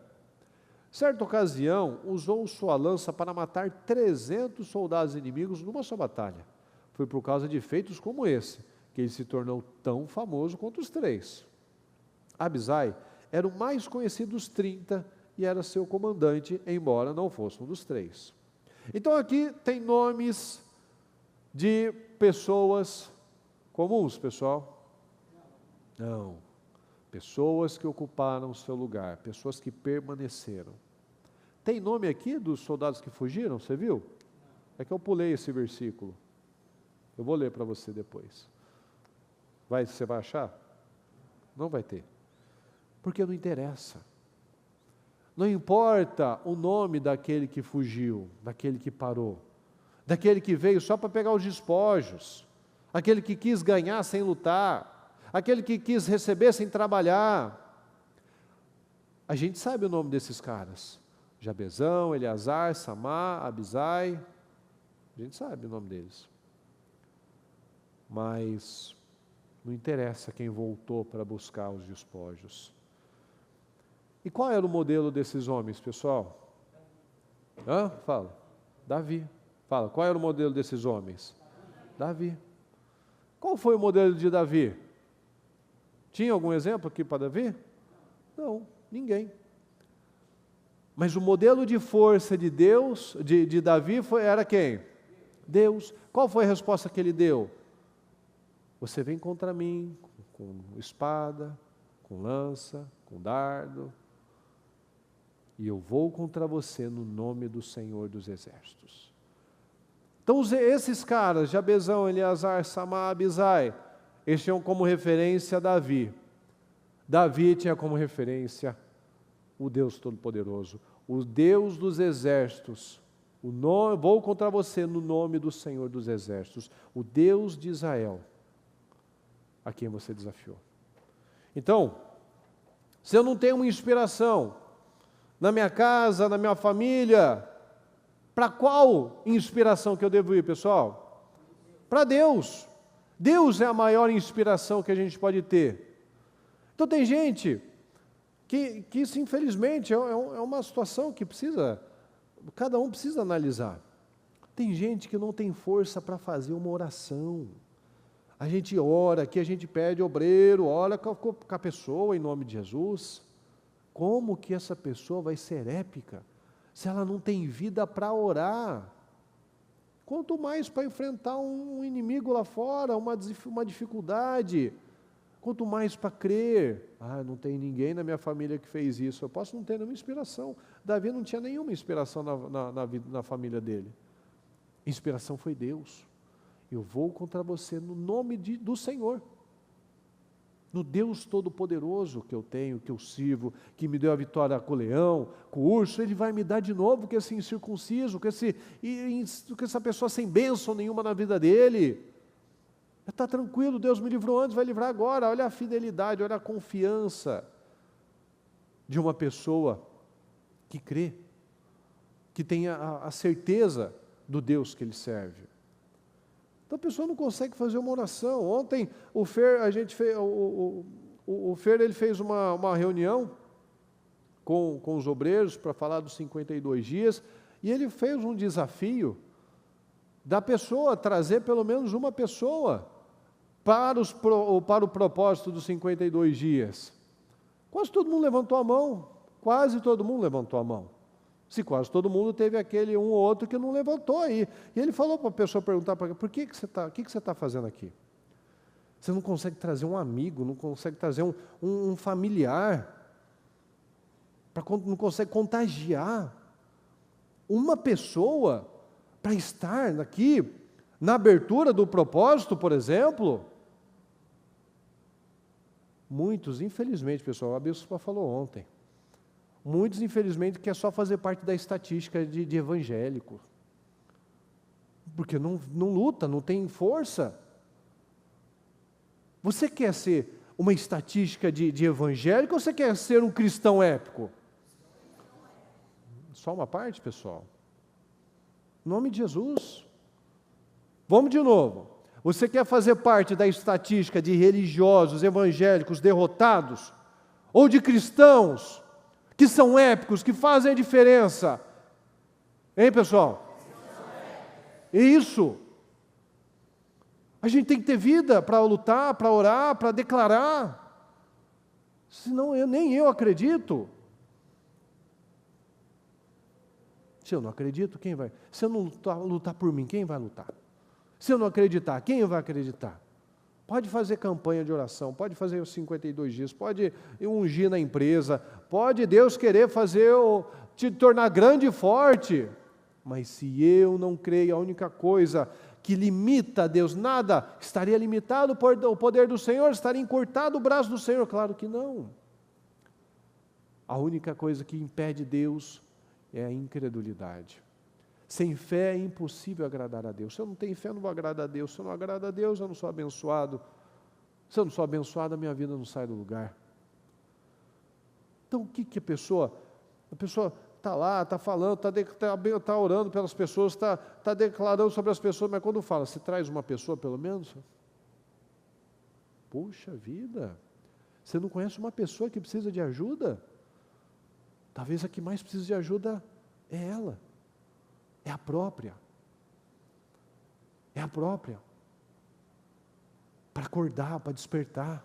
[SPEAKER 1] Certa ocasião, usou sua lança para matar 300 soldados inimigos numa só batalha. Foi por causa de feitos como esse, que ele se tornou tão famoso quanto os 3. Abisai era o mais conhecido dos 30 e era seu comandante, embora não fosse um dos 3. Então aqui tem nomes de pessoas comuns, pessoal? Não. Pessoas que ocuparam o seu lugar, pessoas que permaneceram. Tem nome aqui dos soldados que fugiram, você viu? É que eu pulei esse versículo. Eu vou ler para você depois. Você vai achar? Não vai ter. Porque não interessa. Não importa o nome daquele que fugiu, daquele que parou, daquele que veio só para pegar os despojos, aquele que quis ganhar sem lutar, aquele que quis receber sem trabalhar. A gente sabe o nome desses caras. Jabezão, Eleazar, Samá, Abisai. A gente sabe o nome deles. Mas não interessa quem voltou para buscar os despojos. E qual era o modelo desses homens, pessoal? Fala. Davi. Fala, qual era o modelo desses homens? Davi. Qual foi o modelo de Davi? Tinha algum exemplo aqui para Davi? Não, ninguém. Mas o modelo de força de Deus, de Davi, era quem? Deus. Qual foi a resposta que ele deu? Você vem contra mim com espada, com lança, com dardo, e eu vou contra você no nome do Senhor dos Exércitos. Então esses caras, Jabezão, Eleazar, Samá, Abisai, eles tinham como referência Davi. Davi tinha como referência o Deus Todo-Poderoso, o Deus dos Exércitos. Vou contra você no nome do Senhor dos Exércitos, o Deus de Israel, a quem você desafiou. Então, se eu não tenho uma inspiração na minha casa, na minha família, para qual inspiração que eu devo ir, pessoal? Para Deus. Deus é a maior inspiração que a gente pode ter. Então tem gente que isso infelizmente é uma situação que cada um precisa analisar. Tem gente que não tem força para fazer uma oração. A gente ora aqui, a gente pede obreiro, ora com a pessoa em nome de Jesus. Como que essa pessoa vai ser épica se ela não tem vida para orar? Quanto mais para enfrentar um inimigo lá fora, uma dificuldade. Quanto mais para crer. Não tem ninguém na minha família que fez isso. Eu posso não ter nenhuma inspiração. Davi não tinha nenhuma inspiração na família dele. Inspiração foi Deus. Eu vou contra você no nome do Senhor. No Deus Todo-Poderoso que eu tenho, que eu sirvo, que me deu a vitória com o leão, com o urso, Ele vai me dar de novo com esse incircunciso, com essa pessoa sem bênção nenhuma na vida dele. Está tranquilo, Deus me livrou antes, vai livrar agora. Olha a fidelidade, olha a confiança de uma pessoa que crê, que tem a certeza do Deus que ele serve. Então a pessoa não consegue fazer uma oração. Ontem o Fer ele fez uma reunião com os obreiros para falar dos 52 dias, e ele fez um desafio da pessoa trazer pelo menos uma pessoa para o propósito dos 52 dias. Quase todo mundo levantou a mão. Quase todo mundo levantou a mão. Se quase todo mundo, teve aquele um ou outro que não levantou aí. E ele falou para a pessoa, perguntar para ele, o que você está fazendo aqui? Você não consegue trazer um amigo, não consegue trazer um familiar, não consegue contagiar uma pessoa para estar aqui, na abertura do propósito, por exemplo. Muitos, infelizmente, pessoal, a Bispa falou ontem, muitos, infelizmente, quer só fazer parte da estatística de evangélico, porque não luta, não tem força. Você quer ser uma estatística de evangélico ou você quer ser um cristão épico? Só uma parte, pessoal. Em nome de Jesus. Vamos de novo. Você quer fazer parte da estatística de religiosos, evangélicos derrotados? Ou de cristãos que são épicos, que fazem a diferença? Hein, pessoal? Isso. A gente tem que ter vida para lutar, para orar, para declarar. Senão nem eu acredito. Se eu não acredito, quem vai? Se eu não lutar por mim, quem vai lutar? Se eu não acreditar, quem vai acreditar? Pode fazer campanha de oração, pode fazer os 52 dias, pode ungir na empresa, pode Deus querer te tornar grande e forte. Mas se eu não creio, a única coisa que limita a Deus, nada, estaria limitado por o poder do Senhor, estaria encurtado o braço do Senhor? Claro que não. A única coisa que impede Deus é a incredulidade. Sem fé é impossível agradar a Deus. Se eu não tenho fé, eu não vou agradar a Deus. Se eu não agrado a Deus, eu não sou abençoado. Se eu não sou abençoado, a minha vida não sai do lugar. Então, o que a pessoa está lá, está falando, está orando pelas pessoas, está declarando sobre as pessoas, mas quando fala, se traz uma pessoa pelo menos? Puxa vida, você não conhece uma pessoa que precisa de ajuda? Talvez a que mais precisa de ajuda é ela. É a própria. É a própria. Para acordar, para despertar.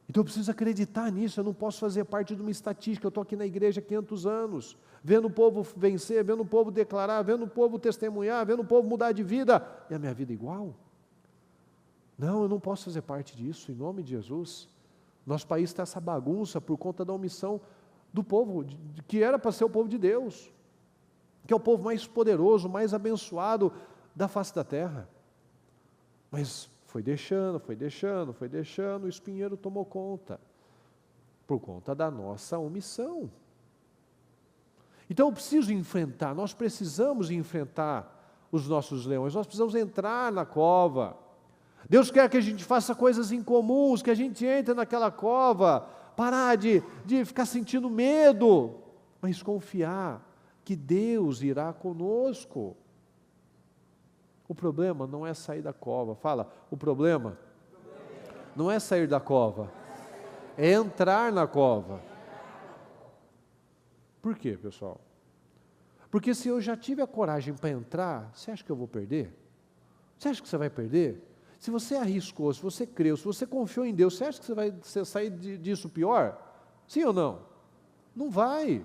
[SPEAKER 1] Então eu preciso acreditar nisso, eu não posso fazer parte de uma estatística. Eu estou aqui na igreja há 500 anos, vendo o povo vencer, vendo o povo declarar, vendo o povo testemunhar, vendo o povo mudar de vida, e a minha vida é igual? Não, eu não posso fazer parte disso, em nome de Jesus. Nosso país está essa bagunça por conta da omissão do povo, que era para ser o povo de Deus, que é o povo mais poderoso, mais abençoado da face da terra. Mas foi deixando, o espinheiro tomou conta, por conta da nossa omissão. Então eu preciso enfrentar, nós precisamos enfrentar os nossos leões, nós precisamos entrar na cova. Deus quer que a gente faça coisas incomuns, que a gente entre naquela cova, parar de ficar sentindo medo, mas confiar que Deus irá conosco. O problema não é sair da cova. Fala, o problema não é sair da cova, é entrar na cova. Por quê, pessoal? Porque se eu já tive a coragem para entrar, você acha que eu vou perder? Você acha que você vai perder? Se você arriscou, se você creu, se você confiou em Deus, você acha que você vai sair disso pior? Sim ou não? Não vai.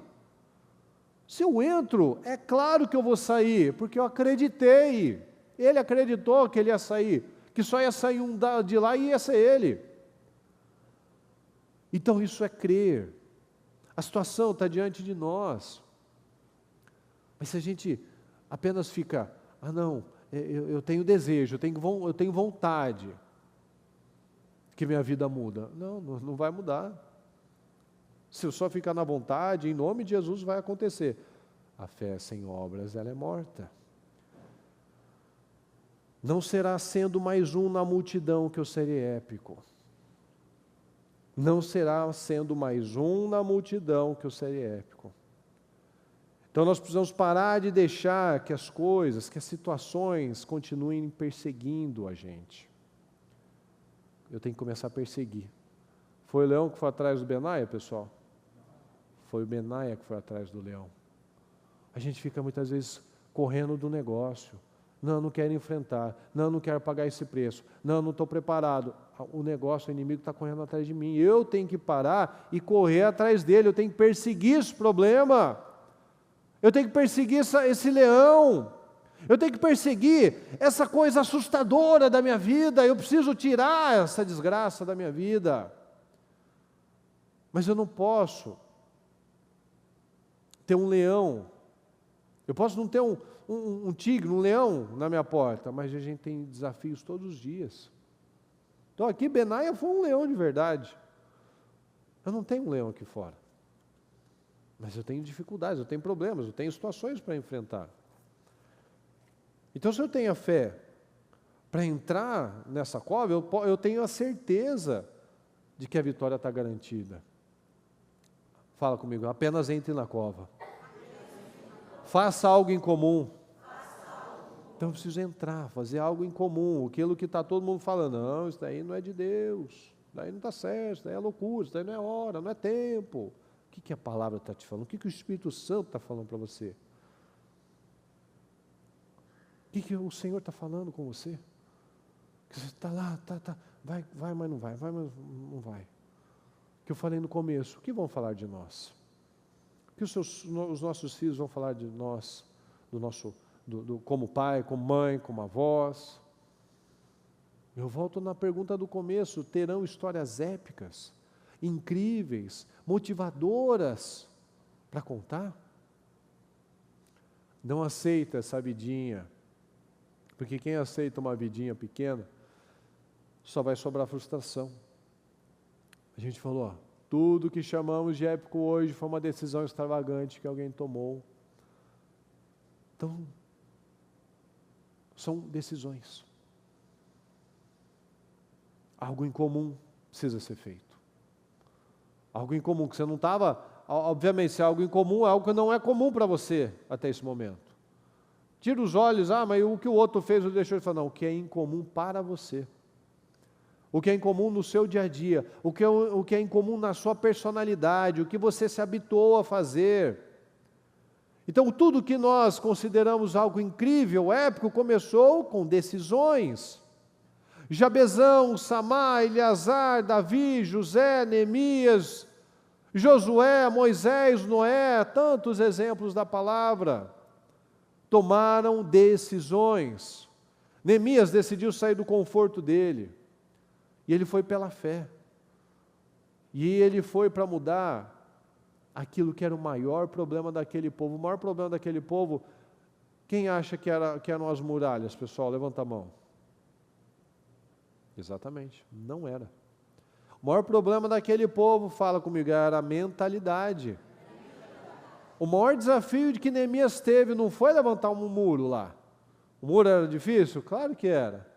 [SPEAKER 1] Se eu entro, é claro que eu vou sair, porque eu acreditei. Ele acreditou que ele ia sair, que só ia sair um de lá e ia ser ele. Então isso é crer. A situação está diante de nós. Mas se a gente apenas fica, não, eu tenho desejo, eu tenho vontade que minha vida muda. Não vai mudar. Se eu só ficar na vontade, em nome de Jesus vai acontecer. A fé sem obras, ela é morta. Não será sendo mais um na multidão que eu serei épico. Não será sendo mais um na multidão que eu serei épico. Então nós precisamos parar de deixar que as coisas, que as situações continuem perseguindo a gente. Eu tenho que começar a perseguir. Foi o leão que foi atrás do Benaia, pessoal? Foi o Benaia que foi atrás do leão. A gente fica muitas vezes correndo do negócio. Não quero enfrentar. Não quero pagar esse preço. Não estou preparado. O negócio, o inimigo está correndo atrás de mim. Eu tenho que parar e correr atrás dele. Eu tenho que perseguir esse problema. Eu tenho que perseguir esse leão. Eu tenho que perseguir essa coisa assustadora da minha vida. Eu preciso tirar essa desgraça da minha vida. Mas eu não posso ter um leão. Eu posso não ter um tigre, um leão na minha porta, mas a gente tem desafios todos os dias. Então aqui Benaia foi um leão de verdade. Eu não tenho um leão aqui fora. Mas eu tenho dificuldades, eu tenho problemas, eu tenho situações para enfrentar. Então se eu tenho a fé para entrar nessa cova, eu tenho a certeza de que a vitória está garantida. Fala comigo, apenas entre na cova. Faça algo em comum. Então eu preciso entrar, fazer algo em comum. Aquilo que está todo mundo falando, não, isso daí não é de Deus, isso daí não está certo, isso daí é loucura, isso daí não é hora, não é tempo. O que a palavra está te falando? O que o Espírito Santo está falando para você? O que o Senhor está falando com você? Que você está lá, vai, mas não vai, vai, mas não vai. Que eu falei no começo, o que vão falar de nós? O que os nossos filhos vão falar de nós, como pai, como mãe, como avós. Eu volto na pergunta do começo: terão histórias épicas, incríveis, motivadoras para contar? Não aceita essa vidinha, porque quem aceita uma vidinha pequena, só vai sobrar frustração. A gente falou, ó, tudo que chamamos de épico hoje foi uma decisão extravagante que alguém tomou. Então, são decisões. Algo em comum precisa ser feito. Algo em comum que você não estava... Obviamente, se é algo em comum, é algo que não é comum para você até esse momento. Tira os olhos, mas o que o outro fez ou deixou de falar. Não, o que é incomum para você. O que é incomum no seu dia a dia. O que é incomum na sua personalidade. O que você se habituou a fazer. Então, tudo que nós consideramos algo incrível, épico, começou com decisões. Jabezão, Samá, Eleazar, Davi, José, Neemias, Josué, Moisés, Noé, tantos exemplos da palavra, tomaram decisões. Neemias decidiu sair do conforto dele, e ele foi pela fé, e ele foi para mudar aquilo que era o maior problema daquele povo. O maior problema daquele povo, quem acha que eram as muralhas, pessoal? Levanta a mão. Exatamente, não era. O maior problema daquele povo, fala comigo, era a mentalidade. O maior desafio de que Neemias teve não foi levantar um muro lá. O muro era difícil? Claro que era.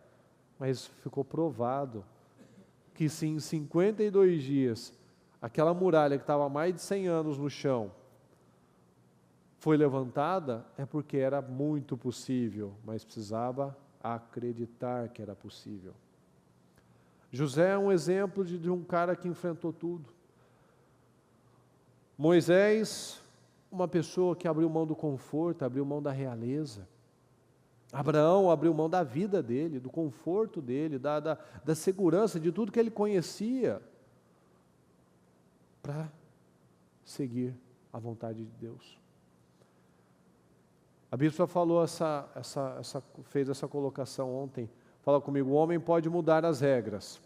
[SPEAKER 1] Mas ficou provado que se em 52 dias, aquela muralha que estava há mais de 100 anos no chão, foi levantada, é porque era muito possível, mas precisava acreditar que era possível. José é um exemplo de um cara que enfrentou tudo. Moisés, uma pessoa que abriu mão do conforto, abriu mão da realeza. Abraão abriu mão da vida dele, do conforto dele, da segurança, de tudo que ele conhecia, para seguir a vontade de Deus. A bispa falou fez essa colocação ontem. Fala comigo, o homem pode mudar as regras,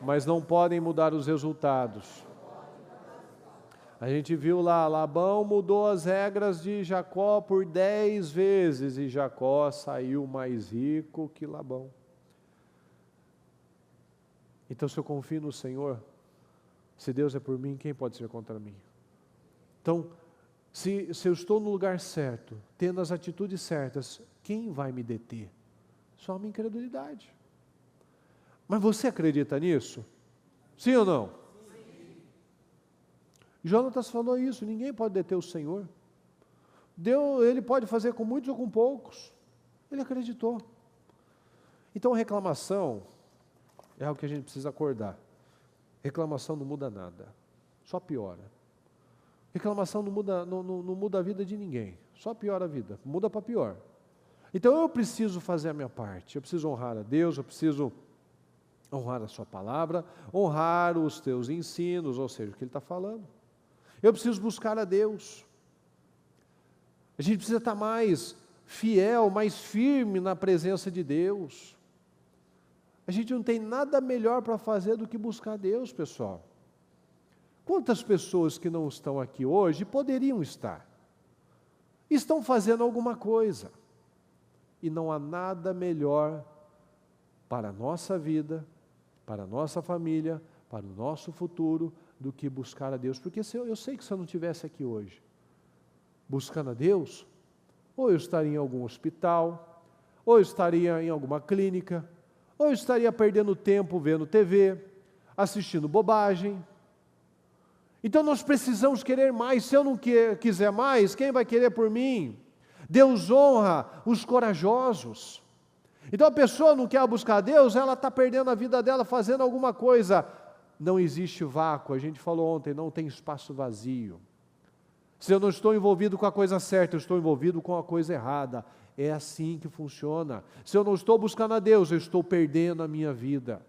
[SPEAKER 1] mas não podem mudar os resultados. A gente viu lá, Labão mudou as regras de Jacó por 10 vezes, e Jacó saiu mais rico que Labão. Então, se eu confio no Senhor, se Deus é por mim, quem pode ser contra mim? Então, se eu estou no lugar certo, tendo as atitudes certas, quem vai me deter? Só a minha incredulidade. Mas você acredita nisso? Sim ou não? Sim. Jonatas falou isso, ninguém pode deter o Senhor. Deus, Ele pode fazer com muitos ou com poucos. Ele acreditou. Então, reclamação é algo que a gente precisa acordar. Reclamação não muda nada, só piora. Reclamação não muda a vida de ninguém, só piora a vida, muda para pior. Então eu preciso fazer a minha parte, eu preciso honrar a Deus, eu preciso honrar a sua palavra, honrar os teus ensinos, ou seja, o que Ele está falando. Eu preciso buscar a Deus. A gente precisa estar mais fiel, mais firme na presença de Deus. A gente não tem nada melhor para fazer do que buscar a Deus, pessoal. Quantas pessoas que não estão aqui hoje poderiam estar? Estão fazendo alguma coisa. E não há nada melhor para a nossa vida, para a nossa família, para o nosso futuro, do que buscar a Deus. Porque eu sei que se eu não estivesse aqui hoje, buscando a Deus, ou eu estaria em algum hospital, ou eu estaria em alguma clínica, ou eu estaria perdendo tempo vendo TV, assistindo bobagem. Então nós precisamos querer mais. Se eu não quiser mais, quem vai querer por mim? Deus honra os corajosos. Então a pessoa não quer buscar a Deus, ela está perdendo a vida dela fazendo alguma coisa. Não existe vácuo, a gente falou ontem, não tem espaço vazio. Se eu não estou envolvido com a coisa certa, eu estou envolvido com a coisa errada. É assim que funciona. Se eu não estou buscando a Deus, eu estou perdendo a minha vida.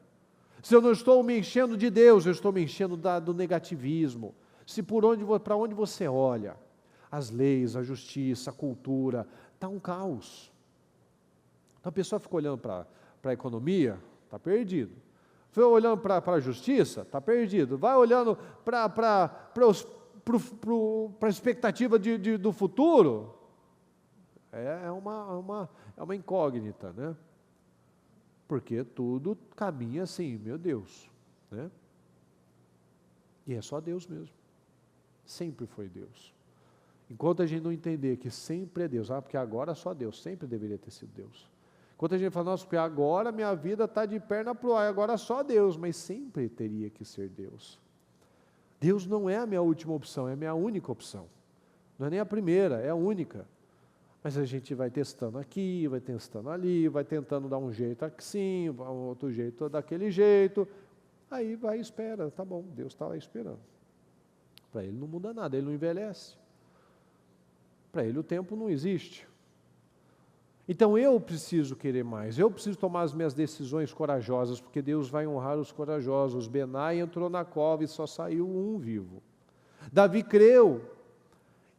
[SPEAKER 1] Se eu não estou me enchendo de Deus, eu estou me enchendo do negativismo. Se para onde você olha, as leis, a justiça, a cultura, está um caos. Então a pessoa fica olhando para a economia, está perdido. Fica olhando para a justiça, está perdido. Vai olhando para a expectativa do futuro, é uma incógnita, né? Porque tudo caminha assim, meu Deus, né? E é só Deus mesmo. Sempre foi Deus. Enquanto a gente não entender que sempre é Deus, porque agora é só Deus, sempre deveria ter sido Deus. Enquanto a gente fala, nossa, porque agora minha vida está de perna para o ar, agora é só Deus, mas sempre teria que ser Deus. Deus não é a minha última opção, é a minha única opção. Não é nem a primeira, é a única. Mas a gente vai testando aqui, vai testando ali, vai tentando dar um jeito assim, outro jeito daquele jeito. Aí vai e espera, tá bom, Deus está lá esperando. Para Ele não muda nada, Ele não envelhece. Para Ele o tempo não existe. Então eu preciso querer mais, eu preciso tomar as minhas decisões corajosas, porque Deus vai honrar os corajosos. Benai entrou na cova e só saiu um vivo. Davi creu,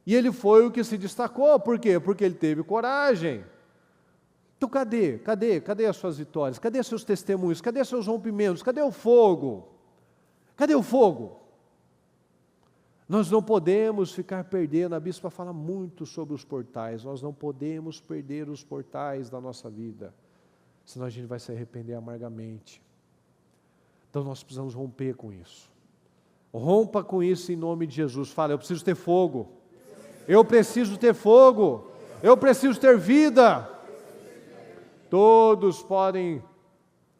[SPEAKER 1] e ele foi o que se destacou. Por quê? Porque ele teve coragem. Então cadê as suas vitórias? Cadê seus testemunhos? Cadê seus rompimentos? Cadê o fogo? Cadê o fogo? Nós não podemos ficar perdendo, a bispa fala muito sobre os portais, nós não podemos perder os portais da nossa vida, senão a gente vai se arrepender amargamente. Então nós precisamos romper com isso. Rompa com isso em nome de Jesus. Fala, eu preciso ter fogo, eu preciso ter fogo, eu preciso ter vida. Todos podem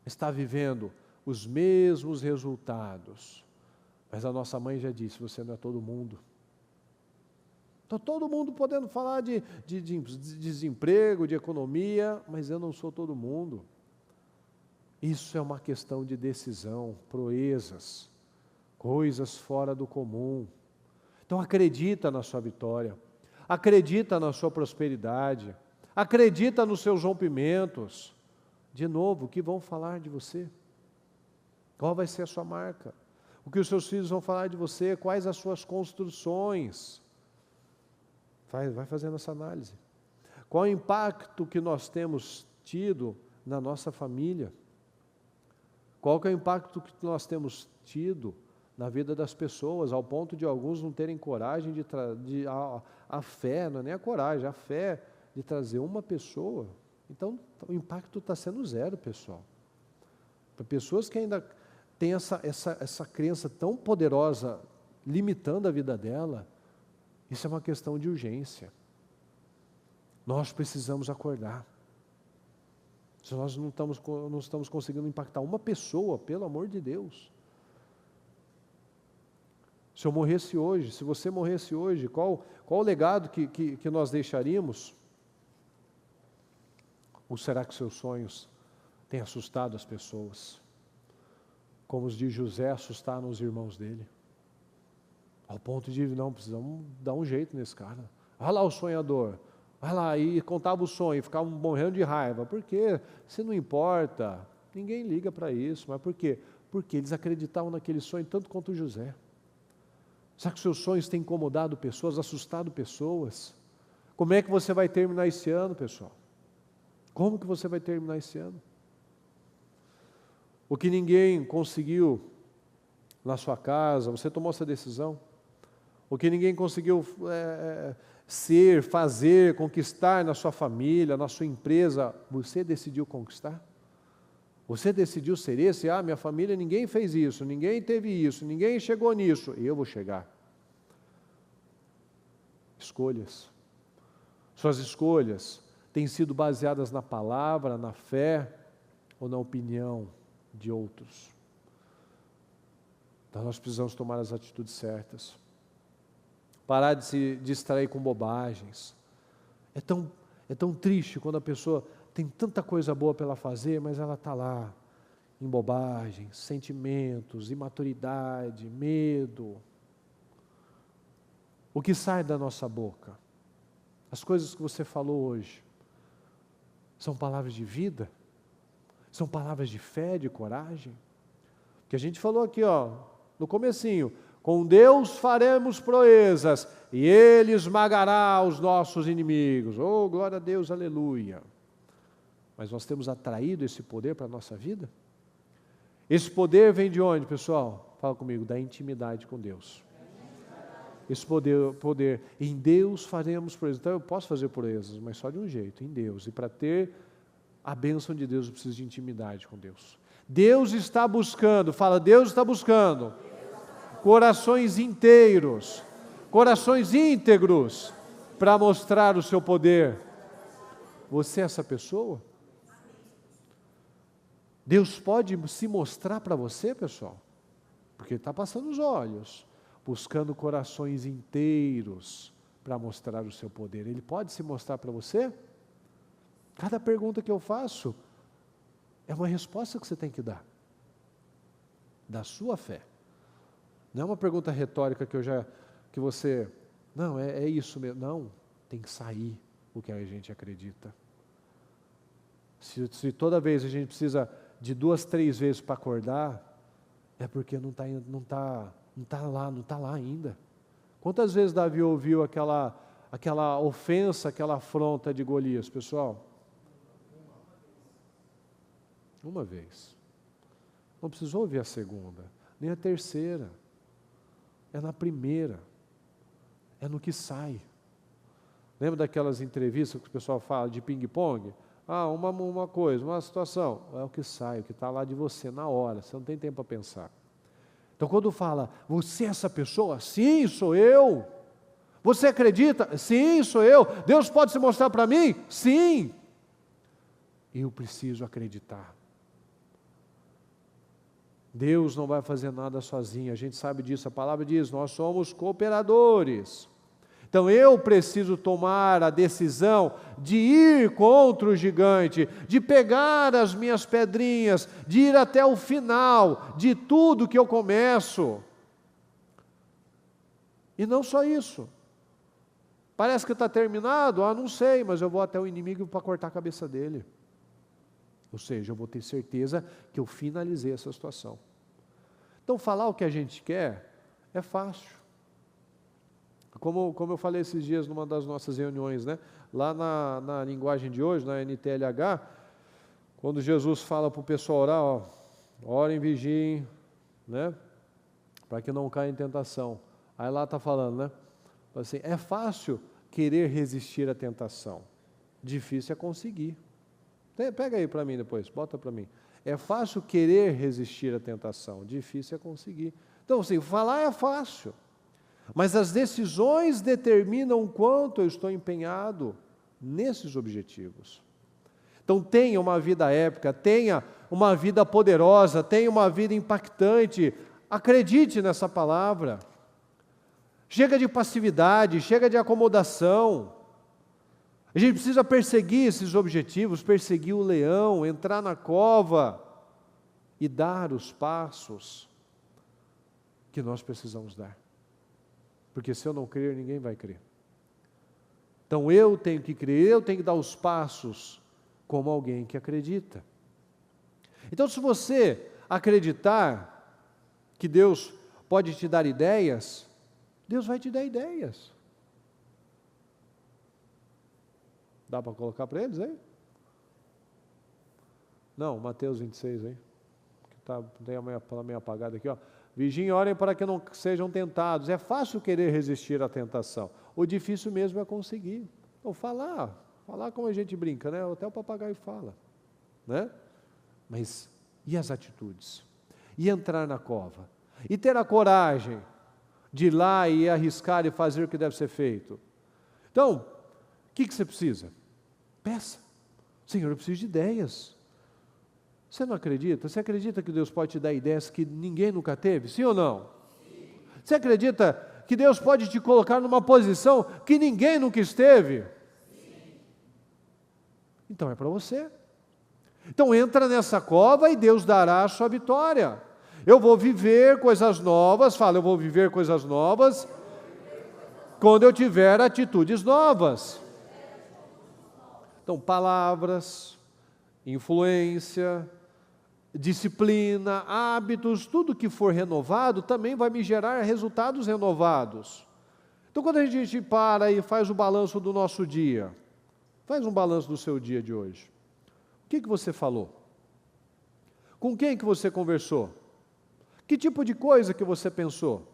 [SPEAKER 1] estar vivendo os mesmos resultados, mas a nossa mãe já disse, você não é todo mundo. Então todo mundo podendo falar de desemprego, de economia, mas eu não sou todo mundo. Isso é uma questão de decisão, proezas, coisas fora do comum. Então acredita na sua vitória, acredita na sua prosperidade, acredita nos seus rompimentos. De novo, o que vão falar de você? Qual vai ser a sua marca? O que os seus filhos vão falar de você? Quais as suas construções? Vai fazendo essa análise. Qual o impacto que nós temos tido na nossa família? Qual que é o impacto que nós temos tido na vida das pessoas, ao ponto de alguns não terem coragem a fé, não é nem a coragem, a fé de trazer uma pessoa. Então, o impacto está sendo zero, pessoal. Para pessoas que ainda têm essa crença tão poderosa, limitando a vida dela, isso é uma questão de urgência. Nós precisamos acordar. Se nós não estamos conseguindo impactar uma pessoa, pelo amor de Deus. Se eu morresse hoje, se você morresse hoje, qual o legado que nós deixaríamos? Ou será que seus sonhos têm assustado as pessoas? Como os de José assustaram os irmãos dele. Ao ponto de, não, precisamos dar um jeito nesse cara. Olha lá o sonhador. Vai lá, e contava o sonho, ficava morrendo de raiva. Por quê? Se não importa, ninguém liga para isso. Mas por quê? Porque eles acreditavam naquele sonho tanto quanto José. Será que seus sonhos têm incomodado pessoas, assustado pessoas? Como é que você vai terminar esse ano, pessoal? Como que você vai terminar esse ano? O que ninguém conseguiu na sua casa, você tomou essa decisão? O que ninguém conseguiu fazer, conquistar na sua família, na sua empresa, você decidiu conquistar? Você decidiu ser esse? Minha família, ninguém fez isso, ninguém teve isso, ninguém chegou nisso, eu vou chegar. Escolhas. Suas escolhas têm sido baseadas na palavra, na fé ou na opinião de outros? Então nós precisamos tomar as atitudes certas. Parar de se distrair com bobagens. É tão triste quando a pessoa tem tanta coisa boa para ela fazer, mas ela está lá, em bobagens, sentimentos, imaturidade, medo. O que sai da nossa boca? As coisas que você falou hoje, são palavras de vida? São palavras de fé, de coragem? Que a gente falou aqui, no comecinho, Com Deus faremos proezas e Ele esmagará os nossos inimigos. Oh, glória a Deus, aleluia. Mas nós temos atraído esse poder para a nossa vida? Esse poder vem de onde, pessoal? Fala comigo, da intimidade com Deus. Esse poder, em Deus faremos proezas. Então eu posso fazer proezas, mas só de um jeito, em Deus. E para ter a bênção de Deus, eu preciso de intimidade com Deus. Deus está buscando, fala, Deus está buscando corações inteiros, corações íntegros, para mostrar o seu poder. Você é essa pessoa? Deus pode se mostrar para você, pessoal, porque Ele está passando os olhos, buscando corações inteiros para mostrar o seu poder. Ele pode se mostrar para você? Cada pergunta que eu faço é uma resposta que você tem que dar, da sua fé. Não é uma pergunta retórica que você, não, é isso mesmo. Não, tem que sair o que a gente acredita. Se toda vez a gente precisa de 2, 3 vezes para acordar, é porque não está lá ainda. Quantas vezes Davi ouviu aquela ofensa, aquela afronta de Golias, pessoal? Uma vez. Não precisou ouvir a segunda, nem a terceira. É na primeira. É no que sai. Lembra daquelas entrevistas que o pessoal fala de ping-pong? Uma coisa, uma situação. É o que sai, o que está lá de você na hora. Você não tem tempo para pensar. Então quando fala, você é essa pessoa? Sim, sou eu. Você acredita? Sim, sou eu. Deus pode se mostrar para mim? Sim. Eu preciso acreditar. Deus não vai fazer nada sozinho, a gente sabe disso, a palavra diz, nós somos cooperadores. Então eu preciso tomar a decisão de ir contra o gigante, de pegar as minhas pedrinhas, de ir até o final de tudo que eu começo. E não só isso. Parece que está terminado, não sei, mas eu vou até o inimigo para cortar a cabeça dele. Ou seja, eu vou ter certeza que eu finalizei essa situação. Então, falar o que a gente quer é fácil. Como eu falei esses dias numa das nossas reuniões, né? Lá na linguagem de hoje, na NTLH, quando Jesus fala para o pessoal orar, orem, vigiem, né? Para que não caia em tentação. Aí lá está falando, né? Assim, é fácil querer resistir à tentação, difícil é conseguir. Pega aí para mim depois, bota para mim. É fácil querer resistir à tentação, difícil é conseguir. Então, assim, falar é fácil, mas as decisões determinam o quanto eu estou empenhado nesses objetivos. Então, tenha uma vida épica, tenha uma vida poderosa, tenha uma vida impactante, acredite nessa palavra. Chega de passividade, chega de acomodação. A gente precisa perseguir esses objetivos, perseguir o leão, entrar na cova e dar os passos que nós precisamos dar. Porque se eu não crer, ninguém vai crer. Então eu tenho que crer, eu tenho que dar os passos como alguém que acredita. Então se você acreditar que Deus pode te dar ideias, Deus vai te dar ideias. Dá para colocar para eles aí? Não, Mateus 26 aí. Que tem a meio apagada aqui, ó. Vigiem e orem para que não sejam tentados. É fácil querer resistir à tentação. O difícil mesmo é conseguir. Então falar como a gente brinca, né? Até o papagaio fala, né? Mas e as atitudes? E entrar na cova? E ter a coragem de ir lá e arriscar e fazer o que deve ser feito? Então, o que você precisa? Peça. Senhor, eu preciso de ideias. Você não acredita? Você acredita que Deus pode te dar ideias que ninguém nunca teve? Sim ou não? Sim. Você acredita que Deus pode te colocar numa posição que ninguém nunca esteve? Sim. Então é para você. Então entra nessa cova e Deus dará a sua vitória. Eu vou viver coisas novas, eu vou viver coisas novas quando eu tiver atitudes novas. Então, palavras, influência, disciplina, hábitos, tudo que for renovado também vai me gerar resultados renovados. Então, quando a gente para e faz o balanço do nosso dia, faz um balanço do seu dia de hoje. O que você falou? Com quem que você conversou? Que tipo de coisa que você pensou?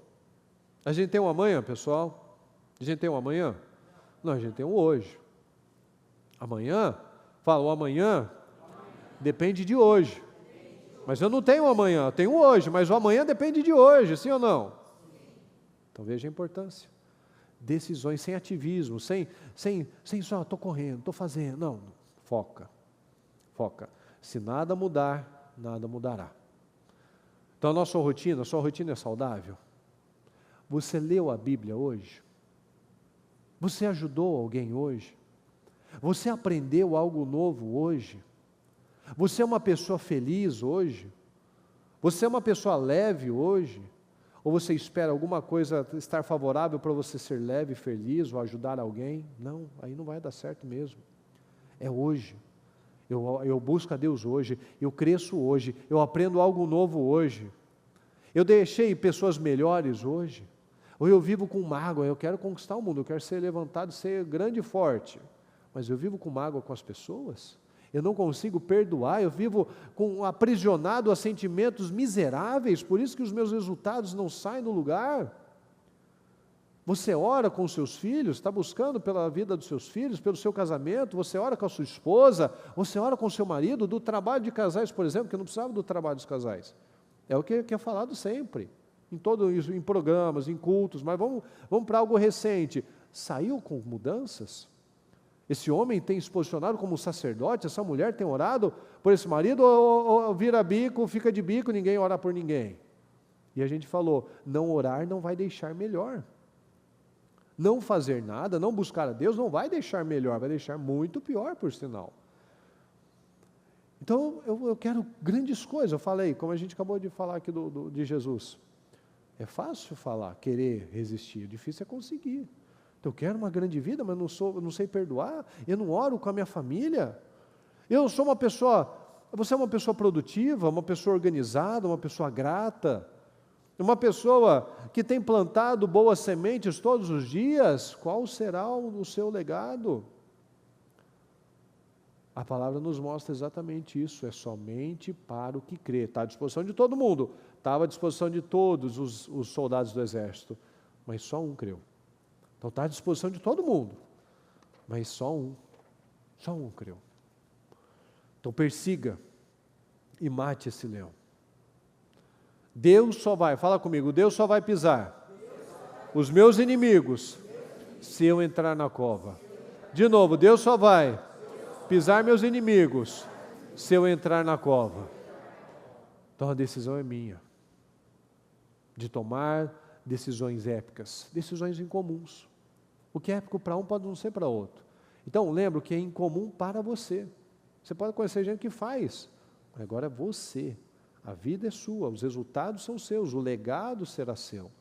[SPEAKER 1] A gente tem um amanhã, pessoal? A gente tem um amanhã? Não, a gente tem um hoje. Amanhã? Fala, o amanhã depende de hoje. Mas eu não tenho amanhã, eu tenho hoje, mas o amanhã depende de hoje, sim ou não? Então veja a importância. Decisões sem ativismo, sem só, estou correndo, estou fazendo. Não, foca. Se nada mudar, nada mudará. Então a sua rotina é saudável? Você leu a Bíblia hoje? Você ajudou alguém hoje? Você aprendeu algo novo hoje? Você é uma pessoa feliz hoje? Você é uma pessoa leve hoje? Ou você espera alguma coisa estar favorável para você ser leve, feliz ou ajudar alguém? Não, aí não vai dar certo mesmo. É hoje. Eu busco a Deus hoje, eu cresço hoje, eu aprendo algo novo hoje. Eu deixei pessoas melhores hoje. Ou eu vivo com mágoa, eu quero conquistar o mundo, eu quero ser levantado, ser grande e forte. Mas eu vivo com mágoa com as pessoas? Eu não consigo perdoar, eu vivo aprisionado a sentimentos miseráveis, por isso que os meus resultados não saem do lugar. Você ora com os seus filhos, está buscando pela vida dos seus filhos, pelo seu casamento, você ora com a sua esposa, você ora com o seu marido, do trabalho de casais, por exemplo, que eu não precisava do trabalho dos casais. É o que é falado sempre, em programas, em cultos, mas vamos para algo recente. Saiu com mudanças? Esse homem tem se posicionado como sacerdote, essa mulher tem orado por esse marido, ou vira bico, fica de bico, ninguém ora por ninguém. E a gente falou, não orar não vai deixar melhor. Não fazer nada, não buscar a Deus, não vai deixar melhor, vai deixar muito pior, por sinal. Então, eu quero grandes coisas, eu falei, como a gente acabou de falar aqui de Jesus. É fácil falar, querer resistir, difícil é conseguir. Então, eu quero uma grande vida, mas não sei perdoar, eu não oro com a minha família. Eu sou uma pessoa, você é uma pessoa produtiva, uma pessoa organizada, uma pessoa grata, uma pessoa que tem plantado boas sementes todos os dias, qual será o seu legado? A palavra nos mostra exatamente isso, é somente para o que crê. Está à disposição de todo mundo, estava à disposição de todos os soldados do exército, mas só um creu. Então está à disposição de todo mundo, mas só um creu. Então persiga e mate esse leão. Deus só vai, fala comigo, Deus só vai pisar os meus inimigos se eu entrar na cova. De novo, Deus só vai pisar meus inimigos se eu entrar na cova. Então a decisão é minha, de tomar decisões épicas, decisões incomuns. O que é épico para um pode não ser para outro. Então lembra que é incomum para você. Você pode conhecer gente que faz, mas agora é você. A vida é sua, os resultados são seus, o legado será seu.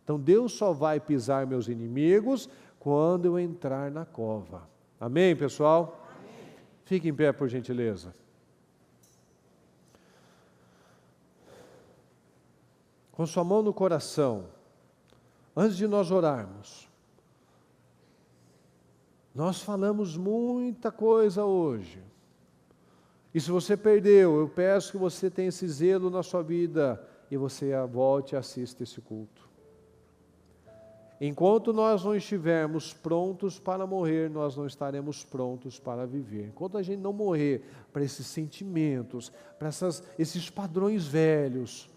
[SPEAKER 1] Então Deus só vai pisar meus inimigos quando eu entrar na cova. Amém, pessoal? Amém. Fique em pé, por gentileza. Com sua mão no coração, antes de nós orarmos, nós falamos muita coisa hoje. E se você perdeu, eu peço que você tenha esse zelo na sua vida e você volte e assista esse culto. Enquanto nós não estivermos prontos para morrer, nós não estaremos prontos para viver. Enquanto a gente não morrer para esses sentimentos, para esses padrões velhos,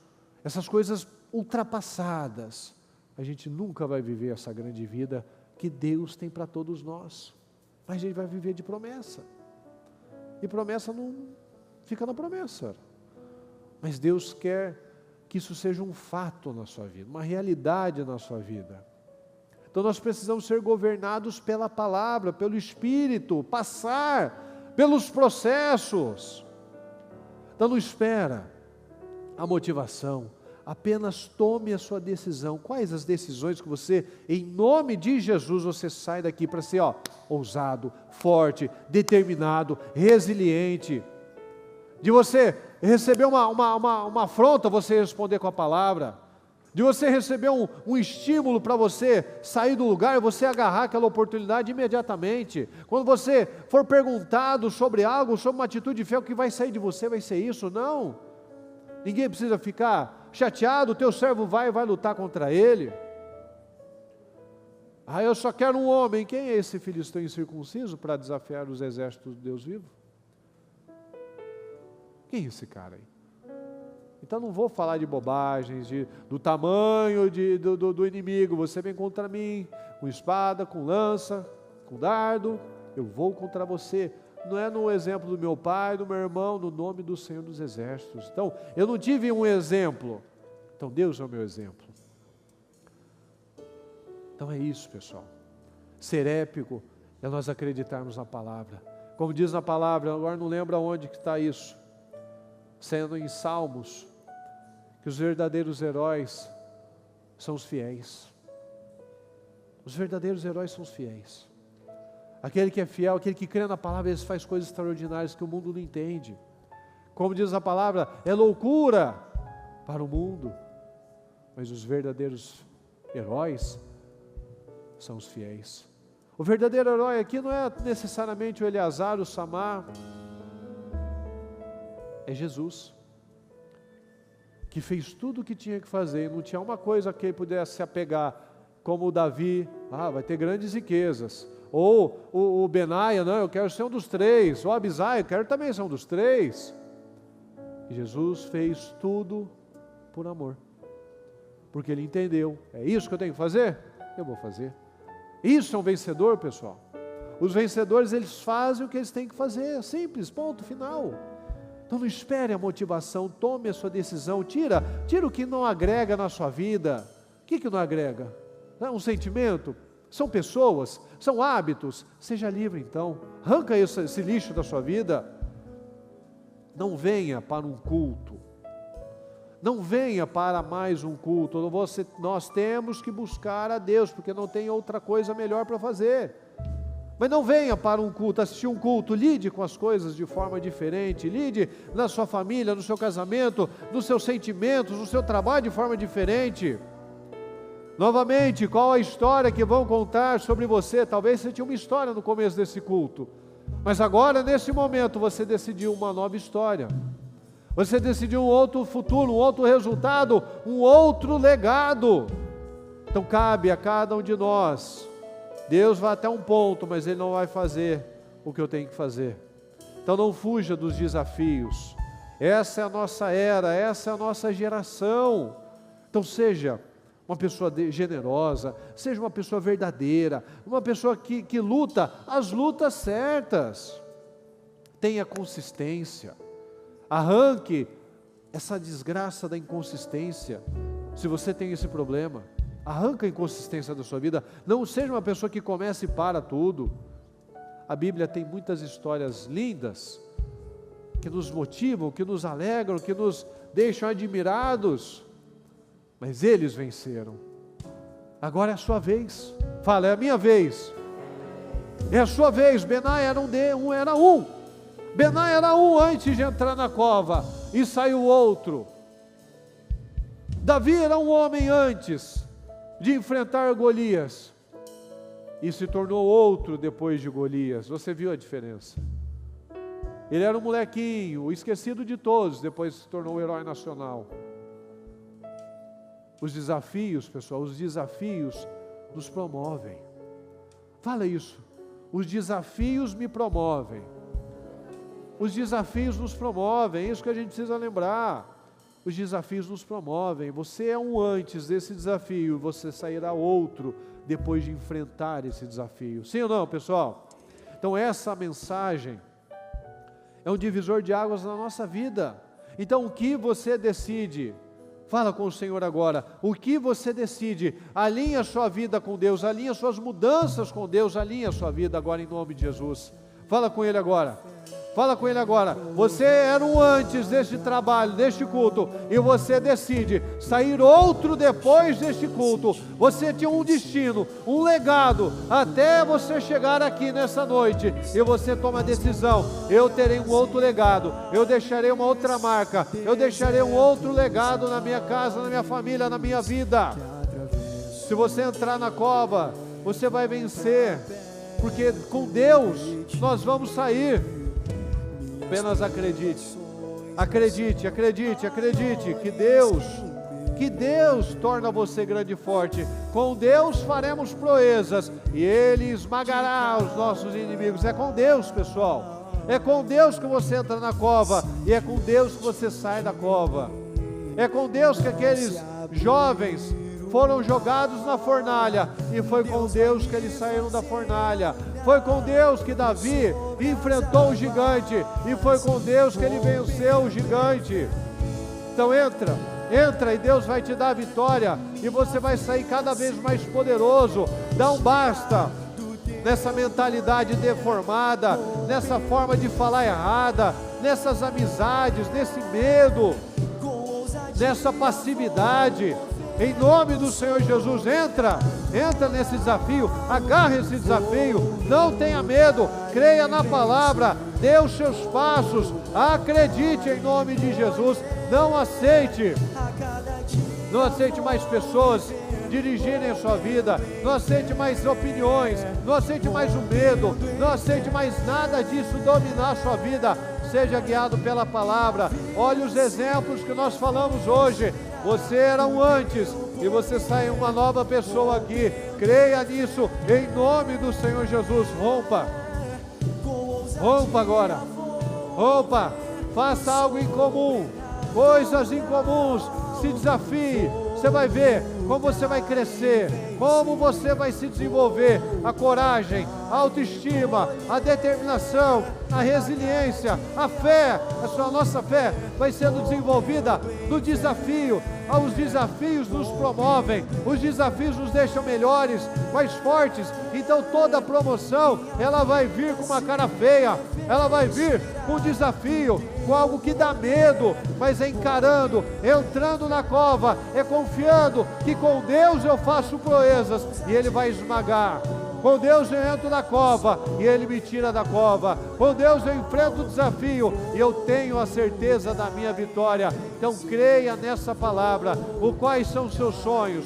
[SPEAKER 1] essas coisas ultrapassadas, a gente nunca vai viver essa grande vida que Deus tem para todos nós. Mas a gente vai viver de promessa. E promessa não fica na promessa. Mas Deus quer que isso seja um fato na sua vida, uma realidade na sua vida. Então nós precisamos ser governados pela palavra, pelo Espírito, passar pelos processos. Então não espera a motivação, apenas tome a sua decisão. Quais as decisões que você, em nome de Jesus, você sai daqui para ser ousado, forte, determinado, resiliente, de você receber uma afronta, você responder com a palavra. De você receber um estímulo para você sair do lugar e você agarrar aquela oportunidade imediatamente. Quando você for perguntado sobre algo, sobre uma atitude de fé, o que vai sair de você vai ser isso? Não. Ninguém precisa ficar chateado, o teu servo vai lutar contra ele. Eu só quero um homem. Quem é esse filisteu incircunciso para desafiar os exércitos de Deus vivo? Quem é esse cara aí? Então não vou falar de bobagens, do tamanho do inimigo. Você vem contra mim com espada, com lança, com dardo, eu vou contra você. Não é no exemplo do meu pai, do meu irmão, no nome do Senhor dos Exércitos. Então, eu não tive um exemplo. Então Deus é o meu exemplo. Então é isso, pessoal. Ser épico é nós acreditarmos na palavra. Como diz na palavra, agora não lembro aonde que está isso, sendo em Salmos, que os verdadeiros heróis são os fiéis. Os verdadeiros heróis são os fiéis. Aquele que é fiel, aquele que crê na palavra, ele faz coisas extraordinárias que o mundo não entende. Como diz a palavra, é loucura para o mundo, mas os verdadeiros heróis são os fiéis. O verdadeiro herói aqui não é necessariamente o Eleazar, o Samar, é Jesus, que fez tudo o que tinha que fazer, e não tinha uma coisa que ele pudesse se apegar, como o Davi, vai ter grandes riquezas, ou o Benaia, não, eu quero ser um dos três, ou Abisai, eu quero também ser um dos três. E Jesus fez tudo por amor, porque ele entendeu, é isso que eu tenho que fazer? Eu vou fazer. Isso é um vencedor, pessoal. Os vencedores, eles fazem o que eles têm que fazer, simples, ponto final. Então não espere a motivação, tome a sua decisão, tira o que não agrega na sua vida. O que não agrega? Um sentimento? São pessoas? São hábitos? Seja livre então, arranca esse lixo da sua vida. Não venha para um culto, não venha para mais um culto, nós temos que buscar a Deus, porque não tem outra coisa melhor para fazer. Mas não venha para um culto, assistir um culto, lide com as coisas de forma diferente, lide na sua família, no seu casamento, nos seus sentimentos, no seu trabalho de forma diferente. Novamente, qual a história que vão contar sobre você? Talvez você tinha uma história no começo desse culto, mas agora, nesse momento, você decidiu uma nova história. Você decidiu um outro futuro, um outro resultado, um outro legado. Então cabe a cada um de nós. Deus vai até um ponto, mas Ele não vai fazer o que eu tenho que fazer. Então não fuja dos desafios. Essa é a nossa era, essa é a nossa geração. Então seja uma pessoa generosa, seja uma pessoa verdadeira, uma pessoa que luta as lutas certas. Tenha consistência. Arranque essa desgraça da inconsistência. Se você tem esse problema, arranca a inconsistência da sua vida. Não seja uma pessoa que começa e para tudo. A Bíblia tem muitas histórias lindas, que nos motivam, que nos alegram, que nos deixam admirados, mas eles venceram. Agora é a sua vez. Fala, é a minha vez. É a sua vez. Benaia era um. Benaia era um antes de entrar na cova, e saiu outro. Davi era um homem antes de enfrentar Golias, e se tornou outro depois de Golias. Você viu a diferença? Ele era um molequinho, esquecido de todos, depois se tornou um herói nacional. Os desafios, pessoal, os desafios nos promovem. Fala isso. Os desafios me promovem. Os desafios nos promovem, é isso que a gente precisa lembrar. Os desafios nos promovem. Você é um antes desse desafio, você sairá outro depois de enfrentar esse desafio. Sim ou não, pessoal? Então essa mensagem é um divisor de águas na nossa vida. Então o que você decide? Fala com o Senhor agora. O que você decide? Alinha a sua vida com Deus, alinha suas mudanças com Deus, alinha a sua vida agora em nome de Jesus. Fala com Ele agora. Fala com ele agora. Você era um antes deste trabalho, deste culto, e você decide sair outro depois deste culto. Você tinha um destino, um legado, até você chegar aqui nessa noite, e você toma a decisão: eu terei um outro legado, eu deixarei uma outra marca, eu deixarei um outro legado na minha casa, na minha família, na minha vida. Se você entrar na cova, você vai vencer, porque com Deus nós vamos sair. Apenas acredite, acredite, acredite, acredite que Deus torna você grande e forte. Com Deus faremos proezas e Ele esmagará os nossos inimigos. É com Deus, pessoal. É com Deus que você entra na cova e é com Deus que você sai da cova. É com Deus que aqueles jovens foram jogados na fornalha, e foi com Deus que eles saíram da fornalha. Foi com Deus que Davi enfrentou o gigante, e foi com Deus que ele venceu o gigante. Então entra e Deus vai te dar a vitória, e você vai sair cada vez mais poderoso. Dá um basta nessa mentalidade deformada, nessa forma de falar errada, nessas amizades, nesse medo, nessa passividade. Em nome do Senhor Jesus, entra nesse desafio, agarre esse desafio, não tenha medo, creia na palavra, dê os seus passos, acredite em nome de Jesus. Não aceite mais pessoas dirigirem a sua vida, não aceite mais opiniões, não aceite mais o medo, não aceite mais nada disso dominar a sua vida. Seja guiado pela palavra. Olhe os exemplos que nós falamos hoje. Você era um antes e você sai uma nova pessoa aqui. Creia nisso em nome do Senhor Jesus. Rompa agora, rompa, faça algo em comum, coisas incomuns, se desafie. Você vai ver como você vai crescer, como você vai se desenvolver. A coragem, a autoestima, a determinação, a resiliência, a fé, a nossa fé vai sendo desenvolvida no desafio. Os desafios nos promovem, os desafios nos deixam melhores, mais fortes. Então toda promoção, ela vai vir com uma cara feia, ela vai vir com um desafio, com algo que dá medo, mas é encarando, entrando na cova, é confiando que com Deus eu faço proezas e Ele vai esmagar. Com Deus eu entro na cova e Ele me tira da cova. Com Deus eu enfrento o desafio e eu tenho a certeza da minha vitória. Então creia nessa palavra. Quais são os seus sonhos?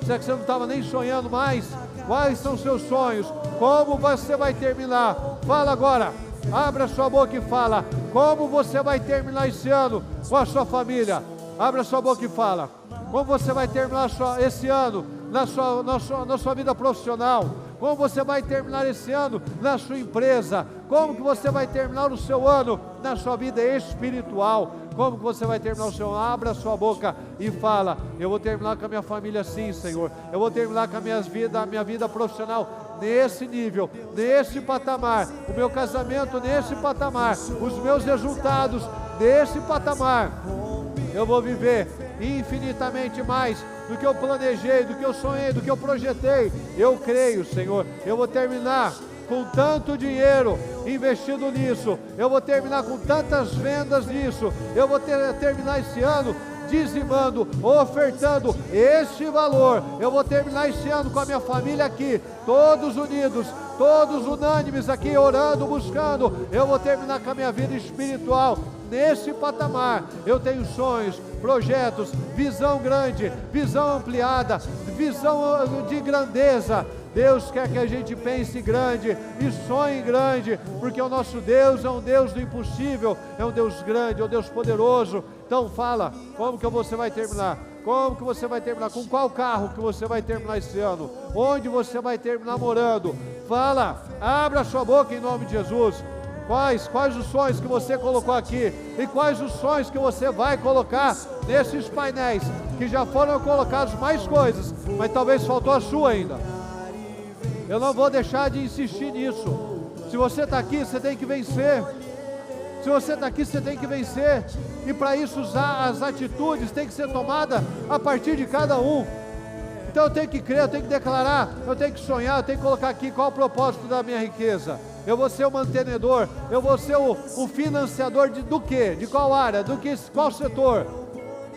[SPEAKER 1] Será que você não estava nem sonhando mais? Quais são os seus sonhos? Como você vai terminar? Fala agora. Abra sua boca e fala. Como você vai terminar esse ano com a sua família? Abra sua boca e fala. Como você vai terminar esse ano na sua vida profissional? Como você vai terminar esse ano na sua empresa? Como que você vai terminar o seu ano na sua vida espiritual? Como que você vai terminar o seu ano? Abra a sua boca e fala. Eu vou terminar com a minha família assim, Senhor. Eu vou terminar com a minha vida profissional nesse nível, nesse patamar. O meu casamento nesse patamar. Os meus resultados nesse patamar. Eu vou viver infinitamente mais do que eu planejei, do que eu sonhei, do que eu projetei. Eu creio, Senhor, eu vou terminar com tanto dinheiro investido nisso, eu vou terminar com tantas vendas nisso, eu vou terminar esse ano dizimando, ofertando este valor. Eu vou terminar esse ano com a minha família aqui, todos unidos, todos unânimes aqui, orando, buscando. Eu vou terminar com a minha vida espiritual nesse patamar. Eu tenho sonhos, projetos, visão grande, visão ampliada, visão de grandeza. Deus quer que a gente pense grande e sonhe grande, porque o nosso Deus é um Deus do impossível, é um Deus grande, é um Deus poderoso. Então fala, como que você vai terminar? Como que você vai terminar? Com qual carro que você vai terminar esse ano? Onde você vai terminar morando? Fala, abra a sua boca em nome de Jesus. Quais os sonhos que você colocou aqui? E quais os sonhos que você vai colocar nesses painéis? Que já foram colocados mais coisas, mas talvez faltou a sua ainda. Eu não vou deixar de insistir nisso. Se você está aqui, você tem que vencer. Se você está aqui, você tem que vencer. E para isso as atitudes têm que ser tomadas a partir de cada um. Então eu tenho que crer, eu tenho que declarar, eu tenho que sonhar, eu tenho que colocar aqui qual o propósito da minha riqueza. eu vou ser o mantenedor, eu vou ser o financiador do quê? De qual área? Qual setor?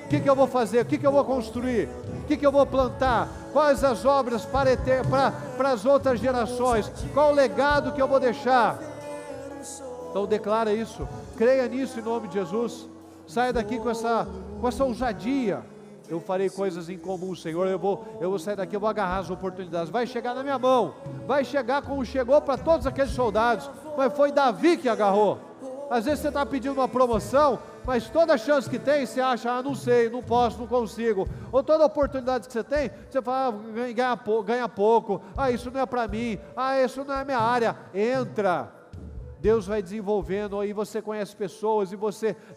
[SPEAKER 1] O que eu vou fazer? O que eu vou construir? O que eu vou plantar? Quais as obras para as outras gerações? Qual o legado que eu vou deixar? Então declara isso, creia nisso em nome de Jesus. Saia daqui com essa ousadia. Eu farei coisas incomuns, Senhor. Eu vou sair daqui, eu vou agarrar as oportunidades. Vai chegar na minha mão, vai chegar como chegou para todos aqueles soldados, mas foi Davi que agarrou. Às vezes você está pedindo uma promoção, mas toda chance que tem, você acha, não sei, não posso, não consigo. Ou toda oportunidade que você tem, você fala, ganha pouco, isso não é para mim, isso não é minha área. Entra. Deus vai desenvolvendo, aí você conhece pessoas,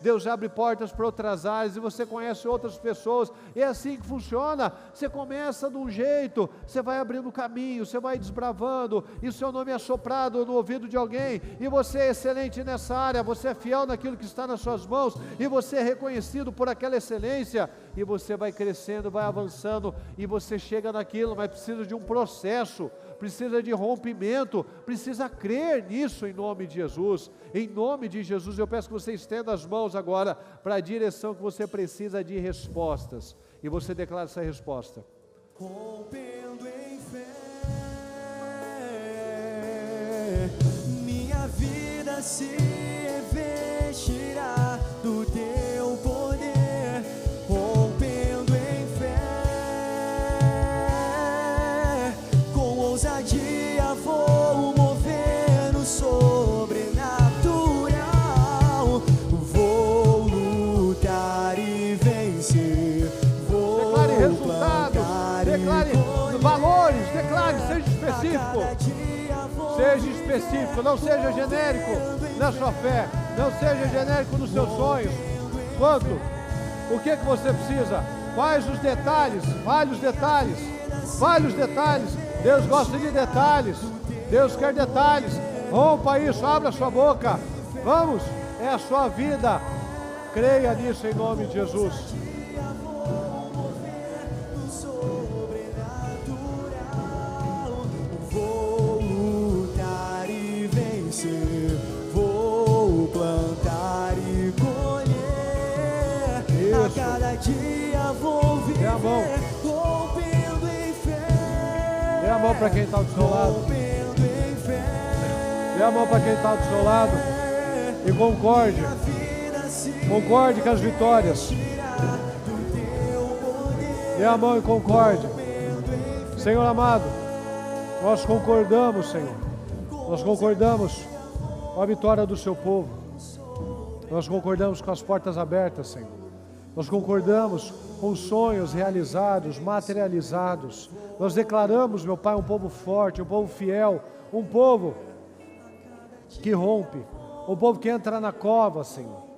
[SPEAKER 1] Deus abre portas para outras áreas, e você conhece outras pessoas, é assim que funciona. Você começa de um jeito, você vai abrindo caminho, você vai desbravando, e o seu nome é soprado no ouvido de alguém, e você é excelente nessa área, você é fiel naquilo que está nas suas mãos, e você é reconhecido por aquela excelência, e você vai crescendo, vai avançando, e você chega naquilo, mas precisa de um processo, precisa de rompimento, precisa crer nisso em nome de Jesus. Em nome de Jesus, eu peço que você estenda as mãos agora para a direção que você precisa de respostas, e você declara essa resposta.
[SPEAKER 2] Rompendo em fé, minha vida se revestirá do teu poder, rompendo em fé, com ousadia vou mover no sobrenatural, vou lutar e vencer, vou
[SPEAKER 1] declare resultados, declare valores, declare, seja específico, não seja genérico na sua fé, não seja genérico nos seus sonhos. Quanto? O que você precisa? Quais os detalhes? Vale os detalhes, vale os detalhes. Deus gosta de detalhes, Deus quer detalhes. Rompa isso, abra sua boca, vamos, é a sua vida, creia nisso em nome de Jesus.
[SPEAKER 2] Vou plantar e colher, a cada dia vou viver, rompendo em fé.
[SPEAKER 1] Dê a mão para quem está do seu lado. Dê a mão para quem está do seu lado e concorde com as vitórias. Dê a mão e concorde. Senhor amado, nós concordamos, Senhor. Nós concordamos com a vitória do seu povo. Nós concordamos com as portas abertas, Senhor. Nós concordamos com os sonhos realizados, materializados. Nós declaramos, meu Pai, um povo forte, um povo fiel, um povo que rompe, um povo que entra na cova, Senhor.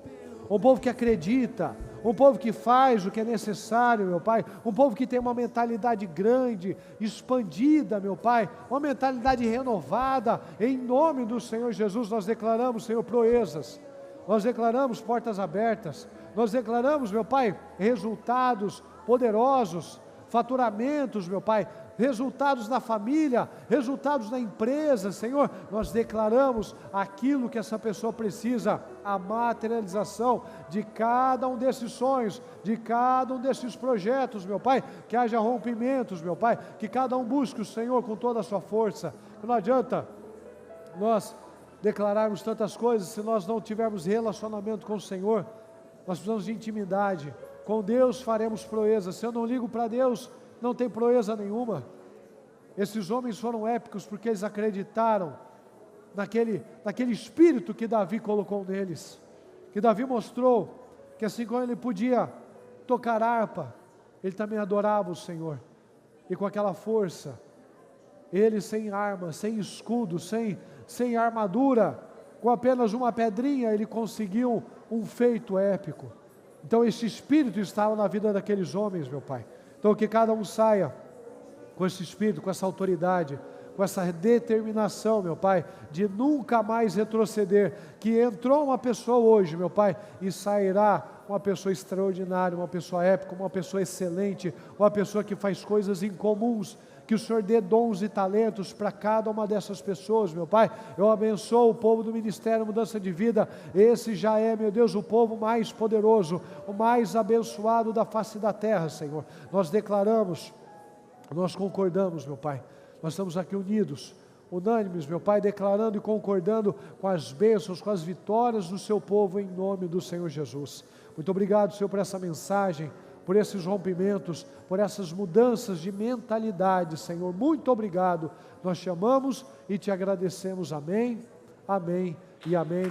[SPEAKER 1] Um povo que acredita, um povo que faz o que é necessário, meu Pai, um povo que tem uma mentalidade grande, expandida, meu Pai, uma mentalidade renovada. Em nome do Senhor Jesus, nós declaramos, Senhor, proezas, nós declaramos portas abertas, nós declaramos, meu Pai, resultados poderosos, faturamentos, meu Pai, resultados na família, resultados na empresa, Senhor. Nós declaramos aquilo que essa pessoa precisa, a materialização de cada um desses sonhos, de cada um desses projetos, meu Pai, que haja rompimentos, meu Pai, que cada um busque o Senhor com toda a sua força. Não adianta nós declararmos tantas coisas se nós não tivermos relacionamento com o Senhor. Nós precisamos de intimidade. Com Deus faremos proezas. Se eu não ligo para Deus, não tem proeza nenhuma. Esses homens foram épicos porque eles acreditaram naquele espírito que Davi colocou neles, que Davi mostrou que assim como ele podia tocar harpa, ele também adorava o Senhor, e com aquela força, ele sem arma, sem escudo, sem armadura, com apenas uma pedrinha, ele conseguiu um feito épico. Então esse espírito estava na vida daqueles homens, meu Pai. Então que cada um saia com esse espírito, com essa autoridade, com essa determinação, meu Pai, de nunca mais retroceder. Que entrou uma pessoa hoje, meu Pai, e sairá
[SPEAKER 3] uma pessoa extraordinária, uma pessoa épica, uma pessoa excelente, uma pessoa que faz coisas incomuns. Que o Senhor dê dons e talentos para cada uma dessas pessoas, meu Pai. Eu abençoo o povo do Ministério Mudança de Vida. Esse já é, meu Deus, o povo mais poderoso, o mais abençoado da face da terra, Senhor. Nós declaramos, nós concordamos, meu Pai. Nós estamos aqui unidos, unânimes, meu Pai, declarando e concordando com as bênçãos, com as vitórias do seu povo, em nome do Senhor Jesus. Muito obrigado, Senhor, por essa mensagem, por esses rompimentos, por essas mudanças de mentalidade, Senhor. Muito obrigado. Nós te amamos e te agradecemos. Amém, amém e amém.